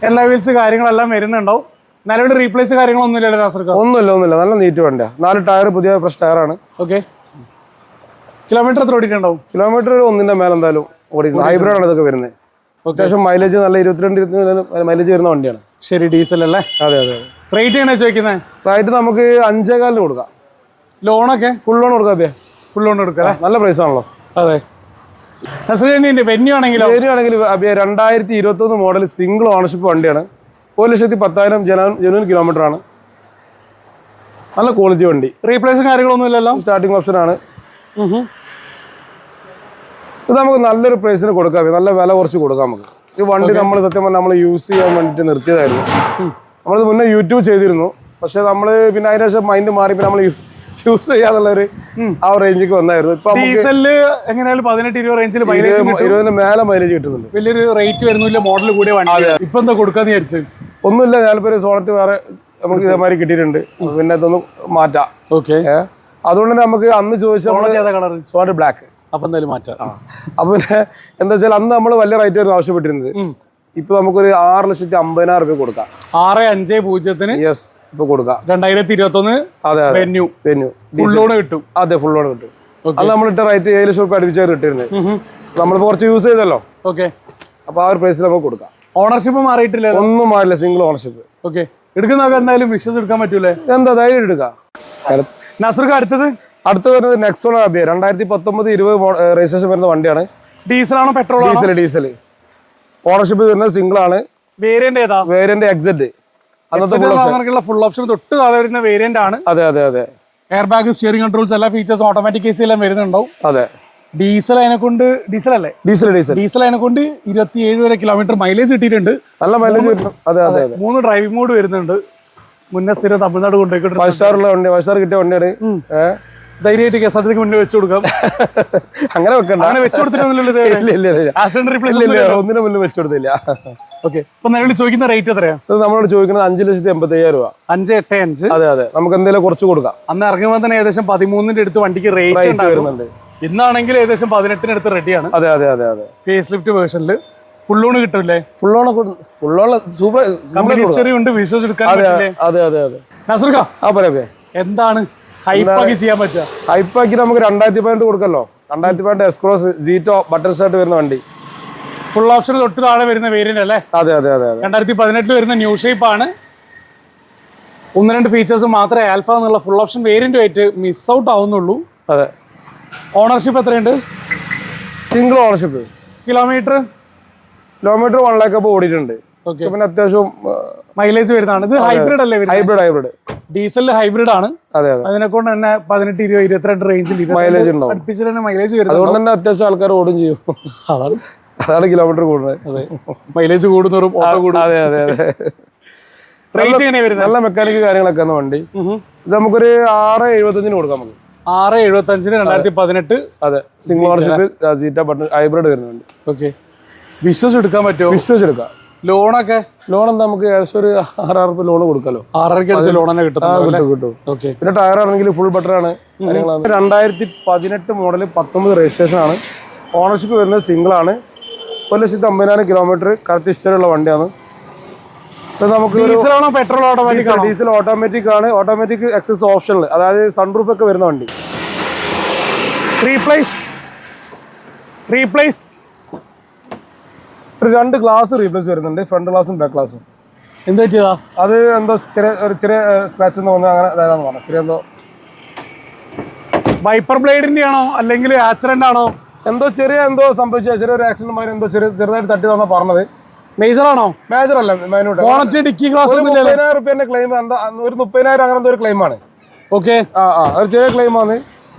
Speaker 1: എല്ലാ വീൽസ് കാര്യങ്ങളെല്ലാം വരുന്നുണ്ടാവും. നിലവിൽ റീപ്ലേസ് കാര്യങ്ങളൊന്നും ഇല്ലല്ലോ നാസർക്ക്?
Speaker 2: ഒന്നുമില്ല നല്ല നീറ്റ് വണ്ടിയാ. 4 ടയർ പുതിയ ഫ്രഷ് ടയറാണ്.
Speaker 1: ഓക്കെ. കിലോമീറ്റർ എത്ര ഓടിയിട്ടുണ്ടാവും?
Speaker 2: കിലോമീറ്റർ 1 മേലെ എന്തായാലും ഓടിയിട്ടുണ്ട്. ഹൈബ്രിഡ് ആണ് ഇതൊക്കെ വരുന്നത്. അത്യാവശ്യം മൈലേജ് നല്ല 22 മൈലേജ് വരുന്ന വണ്ടിയാണ്.
Speaker 1: ശരി, ഡീസൽ അല്ലേ?
Speaker 2: അതെ.
Speaker 1: റേറ്റ് എങ്ങനെയാ ചോദിക്കുന്നത്?
Speaker 2: റേറ്റ് നമുക്ക് 5,400 കൊടുക്കാം.
Speaker 1: ലോണൊക്കെ
Speaker 2: ഫുൾ ലോൺ കൊടുക്കാം.
Speaker 1: ഫുൾ ലോൺ കൊടുക്കാം.
Speaker 2: നല്ല പ്രൈസ് ആണല്ലോ.
Speaker 1: അതെ. വെന്യൂ ആണെങ്കിലോ?
Speaker 2: 2021 മോഡൽ സിംഗിൾ ഓണർഷിപ്പ് വണ്ടിയാണ്. 1,10,000 ജെനുവിൻ കിലോമീറ്റർ ആണ്. നല്ല ക്വാളിറ്റി വണ്ടി.
Speaker 1: റീപ്ലേസും കാര്യങ്ങളൊന്നും ഇല്ലല്ലോ?
Speaker 2: സ്റ്റാർട്ടിംഗ് ഓപ്ഷൻ ആണ്. ഇത് നമുക്ക് നല്ലൊരു പ്രൈസിന് കൊടുക്കാം. നല്ല വില കുറച്ച് കൊടുക്കാം നമുക്ക്. ഈ വണ്ടി നമ്മൾ സത്യം പറഞ്ഞാൽ നമ്മൾ യൂസ് ചെയ്യാൻ വേണ്ടിയിട്ട് നിർത്തിയതായിരുന്നു. നമ്മളിത് മുന്നേ യൂട്യൂബ് ചെയ്തിരുന്നു. പക്ഷെ നമ്മൾ പിന്നെ അതിന് ശേഷം മൈൻഡ് മാറി പിന്നെ നമ്മൾ യൂസ് ചെയ്യാന്നുള്ളൊരു ആ റേഞ്ചിക്ക് വന്നായിരുന്നു. ഇപ്പൊ
Speaker 1: ഡീസലില് എങ്ങനെയാലും 18-20 റേഞ്ചിൽ
Speaker 2: 20 മേലെ മൈലേജ് കിട്ടുന്നുണ്ട്.
Speaker 1: വലിയൊരു റേറ്റ് വരുന്നില്ല. മോഡൽ കൂടിയ വണ്ടി. ഇപ്പൊ എന്താ കൊടുക്കാന്ന് വിചാരിച്ചു?
Speaker 2: ഒന്നുമില്ല. ഞാനിപ്പോ ഒരു സോണറ്റ് വേറെ നമുക്ക് ഇതേമാതിരി കിട്ടിയിട്ടുണ്ട്. പിന്നെ ഇതൊന്നും മാറ്റാം.
Speaker 1: ഓക്കെ.
Speaker 2: അതുകൊണ്ട് തന്നെ നമുക്ക് അന്ന് ചോദിച്ചാൽ സോണറ്റ് ബ്ലാക്ക്.
Speaker 1: അപ്പൊ എന്തായാലും മാറ്റാം.
Speaker 2: അപ്പൊ പിന്നെ എന്താ വെച്ചാൽ അന്ന് നമ്മൾ വലിയ റേറ്റ് ആയിരുന്നു ആവശ്യപ്പെട്ടിരുന്നത്. ഇപ്പൊ നമുക്കൊരു 6,50,000 രൂപ കൊടുക്കാം.
Speaker 1: 6,50,000
Speaker 2: യെസ് ഇപ്പൊ കൊടുക്കാം.
Speaker 1: 2021 വെന്യൂ ഫുൾ ലോൺ കിട്ടും.
Speaker 2: അതെ, ഫുൾ ലോൺ കിട്ടും. അത് നമ്മളിട്ട റേറ്റ് 7,00,000 രൂപ അടുപ്പിച്ചാണ് കിട്ടിയിരുന്നത്. നമ്മളിപ്പോ കുറച്ച് യൂസ് ചെയ്തല്ലോ.
Speaker 1: ഓക്കെ.
Speaker 2: അപ്പൊ ആ ഒരു പ്രൈസിൽ നമുക്ക് കൊടുക്കാം.
Speaker 1: ഓണർഷിപ്പ് മാറിയിട്ടില്ല?
Speaker 2: ഒന്നും മാറില്ല. Single ownership.
Speaker 1: ഓക്കെ. എടുക്കുന്നതൊക്കെ എന്തായാലും വിശ്വസിച്ച് എടുക്കാൻ പറ്റൂലേ?
Speaker 2: എന്താ ധൈര്യം എടുക്കാം.
Speaker 1: നസർക്ക്
Speaker 2: അടുത്ത് വരുന്നത് നെക്സോൺ അബിയ 2019-20 രജിസ്ട്രേഷൻ വരുന്ന വണ്ടിയാണ്.
Speaker 1: ഡീസലാണോ പെട്രോൾ?
Speaker 2: ഡീസൽ. ഓണർഷിപ്പ് വരുന്നത് സിംഗിൾ ആണ്.
Speaker 1: വേരിയന്റ് ഏതാ?
Speaker 2: Variant exact.
Speaker 1: അന്നത്തെ ഫുൾ ഓപ്ഷൻ തൊട്ട് താഴെ വരുന്ന വേരിയന്റ് ആണ്.
Speaker 2: അതെ.
Speaker 1: എയർ ബാഗ്, സ്റ്റിയറിംഗ് കൺട്രോൾസ്, എല്ലാ ഫീച്ചേഴ്സും, ഓട്ടോമാറ്റിക് AC എല്ലാം വരുന്നുണ്ടാവും.
Speaker 2: അതെ.
Speaker 1: ഡീസൽ അതിനെക്കൊണ്ട് ഡീസൽ 27 വരെ കിലോമീറ്റർ മൈലേജ് കിട്ടിയിട്ടുണ്ട്.
Speaker 2: നല്ല മൈലേജ് കിട്ടും. അതെ.
Speaker 1: 3 ഡ്രൈവിംഗ് മോഡ് വരുന്നുണ്ട്. മുന്നേ സ്ഥിരം തമിഴ്നാട് കൊണ്ടുപോയി
Speaker 2: 5 സ്റ്റാർ ഉള്ള വണ്ടി. 5 സ്റ്റാർ കിട്ടിയ വണ്ടിയാണ്.
Speaker 1: ധൈര്യമായിട്ട് KSRTC മുന്നിൽ വെച്ച് കൊടുക്കാം.
Speaker 2: അങ്ങനെ വെക്കണ്ട.
Speaker 1: അങ്ങനെ വെച്ചു കൊടുത്തില്ല. ആക്സിഡന്റ് റീപ്ലേസ്
Speaker 2: ഒന്നിനും മുന്നിൽ വെച്ചു കൊടുത്തില്ല.
Speaker 1: ഓക്കെ. ഇപ്പൊ നിലവിൽ ചോദിക്കുന്ന റേറ്റ് എത്രയാ?
Speaker 2: നമ്മളോട് ചോദിക്കുന്നത് 5,85,000 രൂപ.
Speaker 1: 5,85,000.
Speaker 2: അതെ. നമുക്ക് എന്തെങ്കിലും കുറച്ച് കൊടുക്കാം.
Speaker 1: അന്ന് ഇറങ്ങുമ്പോൾ തന്നെ ഏകദേശം 13ന്റെ അടുത്ത് വണ്ടിക്ക് റേറ്റ് വരുന്നുണ്ട്. ഇന്നാണെങ്കിൽ ഏകദേശം 18-ന് അടുത്ത് റെഡിയാണ്.
Speaker 2: അതെ.
Speaker 1: ഫേസ് ലിഫ്റ്റ് വേർഷനിൽ ഫുൾ ലോൺ കിട്ടില്ലേ?
Speaker 2: ഫുൾ ലോൺ സൂപ്പർ
Speaker 1: ഹിസ്റ്ററി ഉണ്ട്. വിശ്വസിച്ച് എടുക്കാൻ പറ്റില്ലേ?
Speaker 2: അതെ.
Speaker 1: നസറുക്ക, എന്താണ് ഹൈപ്പാക്കി ചെയ്യാൻ പറ്റുക?
Speaker 2: ഹൈപ്പാക്കി നമുക്ക് 2018 കൊടുക്കല്ലോ. 2018 എസ്ക്രോസ് സീറ്റോ ബട്ടർ സ്റ്റാർട്ട് വരുന്ന വണ്ടി.
Speaker 1: ഫുൾ ഓപ്ഷൻ തൊട്ട് താഴെ വരുന്ന വേരിയന്റ് അല്ലേ?
Speaker 2: അതെ.
Speaker 1: 2018 വരുന്ന ന്യൂ ഷേപ്പ് ആണ്. 1-2 ഫീച്ചേഴ്സ് മാത്രമേ ആൽഫ എന്നുള്ള ഫുൾ ഓപ്ഷൻ വേരിയന്റ് ആയിട്ട് മിസ് ഔട്ട് ആവുന്നുള്ളൂ.
Speaker 2: അതെ.
Speaker 1: ഓണർഷിപ്പ് എത്രയുണ്ട്?
Speaker 2: Single ownership.
Speaker 1: കിലോമീറ്റർ
Speaker 2: 1 lakh അപ്പോൾ ഓടിയിട്ടുണ്ട്. പിന്നെ അത്യാവശ്യം
Speaker 1: മൈലേജ് വരുന്നതാണ്. ഇത് ഹൈബ്രിഡ് അല്ലേ?
Speaker 2: ഹൈബ്രിഡ്.
Speaker 1: ഡീസൽ ഹൈബ്രിഡ് ആണ്.
Speaker 2: അതെ.
Speaker 1: അതിനെ കൊണ്ട് തന്നെ 18, 20, 22 റേഞ്ചിൽ
Speaker 2: മൈലേജ് ഉണ്ടാവും.
Speaker 1: അടുപ്പിച്ചിട്ട് തന്നെ മൈലേജ് വരുന്നത്.
Speaker 2: അതുകൊണ്ട് തന്നെ അത്യാവശ്യം ആൾക്കാർ ഓടും ചെയ്യും. അതാണ് കിലോമീറ്റർ കൂടുന്നത്.
Speaker 1: അതെ. മൈലേജ് കൂടുന്നവരും ഓട്ടോ കൂടും.
Speaker 2: അതെ.
Speaker 1: റേറ്റ് എങ്ങനെയാ വരുന്നത്?
Speaker 2: നല്ല മെക്കാനിക് കാര്യങ്ങളൊക്കെ ആണ് വണ്ടി. ഇത് നമുക്കൊരു 6,75,000 കൊടുക്കാം. നമുക്ക്
Speaker 1: 6,75,000 2018.
Speaker 2: അതെ. സിംഗിൾ ഓണർഷിപ്പ് സീറ്റ ബട്ടൺ ഹൈബ്രിഡ് വരുന്നുണ്ട്.
Speaker 1: ഓക്കെ. വിശ്വസിച്ച് എടുക്കാൻ പറ്റുമോ?
Speaker 2: വിശ്വസിച്ചെടുക്കാം.
Speaker 1: ലോണൊക്കെ?
Speaker 2: ലോൺ എന്താ നമുക്ക് ഏകദേശം ഒരു 6,000 രൂപ ലോൺ കൊടുക്കാലോ.
Speaker 1: 6,500 ലോൺ തന്നെ കിട്ടും.
Speaker 2: പിന്നെ ടയർ ആണെങ്കിൽ ഫുൾ ബട്ടർ ആണ്. 2018 മോഡൽ 19 രജിസ്ട്രേഷൻ ആണ്. ഓണർഷിപ്പ് വരുന്നത് സിംഗിൾ ആണ്. 1,50,000 കിലോമീറ്റർ കറക്റ്റ് ഹിസ്റ്ററിയുള്ള വണ്ടിയാണ്. നമുക്ക്
Speaker 1: പെട്രോൾ ഓട്ടോമാറ്റിക്?
Speaker 2: ഡീസൽ ഓട്ടോമാറ്റിക് ആണ്. ഓട്ടോമാറ്റിക് എക്സസ് ഓപ്ഷനിൽ, അതായത് സൺറൂഫ് ഒക്കെ വരുന്ന വണ്ടി.
Speaker 1: റീപ്ലേസ്
Speaker 2: 2 ഗ്ലാസ് റീപ്ലേസ് വരുന്നുണ്ട്. ഫ്രണ്ട് ഗ്ലാസും ബാക്ക് ഗ്ലാസും.
Speaker 1: എന്താ പറ്റിയതാ?
Speaker 2: അത് എന്തോ ചെറിയ സ്ക്രാച്ച് എന്ന് തോന്നുന്നു. അങ്ങനെ അതാണെന്ന് പറഞ്ഞു. ചെറിയ
Speaker 1: വൈപ്പർ ബ്ലേഡിന്റെ ആണോ അല്ലെങ്കിൽ ആക്സിഡന്റ് ആണോ?
Speaker 2: എന്തോ സംഭവിച്ച ചെറിയൊരു ആക്സിഡന്റ് മാതിരി എന്തോ ചെറുതായിട്ട് തട്ടി തന്നാ പറഞ്ഞത്.
Speaker 1: മേജർ ആണോ?
Speaker 2: മേജർ അല്ല, മൈന്യൂട്ട്.
Speaker 1: ഡിക്കി ഗ്ലാസ്
Speaker 2: 30,000 രൂപേന്റെ ക്ലെയിം. എന്താ ഒരു 30,000 അങ്ങനത്തെ ഒരു ക്ലെയിമാണ്.
Speaker 1: ഓക്കെ.
Speaker 2: ഒരു ചെറിയ ക്ലെയിമാണ്.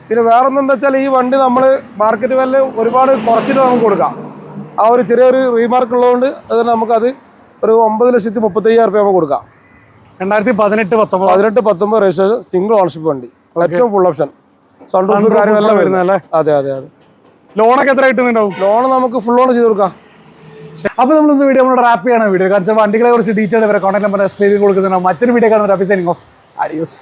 Speaker 2: പിന്നെ വേറെ ഒന്നെന്താ വെച്ചാൽ ഈ വണ്ടി നമ്മൾ മാർക്കറ്റ് വില ഒരുപാട് കുറച്ചിട്ട് നമുക്ക് കൊടുക്കാം. ആ ഒരു ചെറിയൊരു റീമാർക്ക് ഉള്ളതുകൊണ്ട് അത് നമുക്കത് ഒരു 9,35,000 രൂപ നമുക്ക് കൊടുക്കാം.
Speaker 1: 2018-19
Speaker 2: രജിസ്ട്രേഷൻ, സിംഗിൾ ഓണർഷിപ്പ് വണ്ടി, ഏറ്റവും ഫുൾ ഓപ്ഷൻ, സൺറൂഫ് കാര്യങ്ങളെല്ലാം വരുന്നതല്ലേ. അതെ.
Speaker 1: ലോണൊക്കെ എത്ര കിട്ടുന്നുണ്ടാവും?
Speaker 2: ലോൺ നമുക്ക് ഫുൾ ഓൺ ചെയ്ത് കൊടുക്കാം.
Speaker 1: അപ്പോൾ നമ്മൾ ഇന്ന് വീഡിയോ നമ്മൾ റാപ്പ് ചെയ്യണം. വീഡിയോ കാരണം വണ്ടികളെ കുറിച്ച് ഡീറ്റെയിൽ വരെ കോൺടാക്ട് നമ്പർ സ്ക്രീനിൽ കൊടുക്കുന്നുണ്ടാവും. മറ്റൊരു വീഡിയോ കാണുന്ന റാപ്പി സൈനിങ് ഓഫ്. അഡിയോസ്.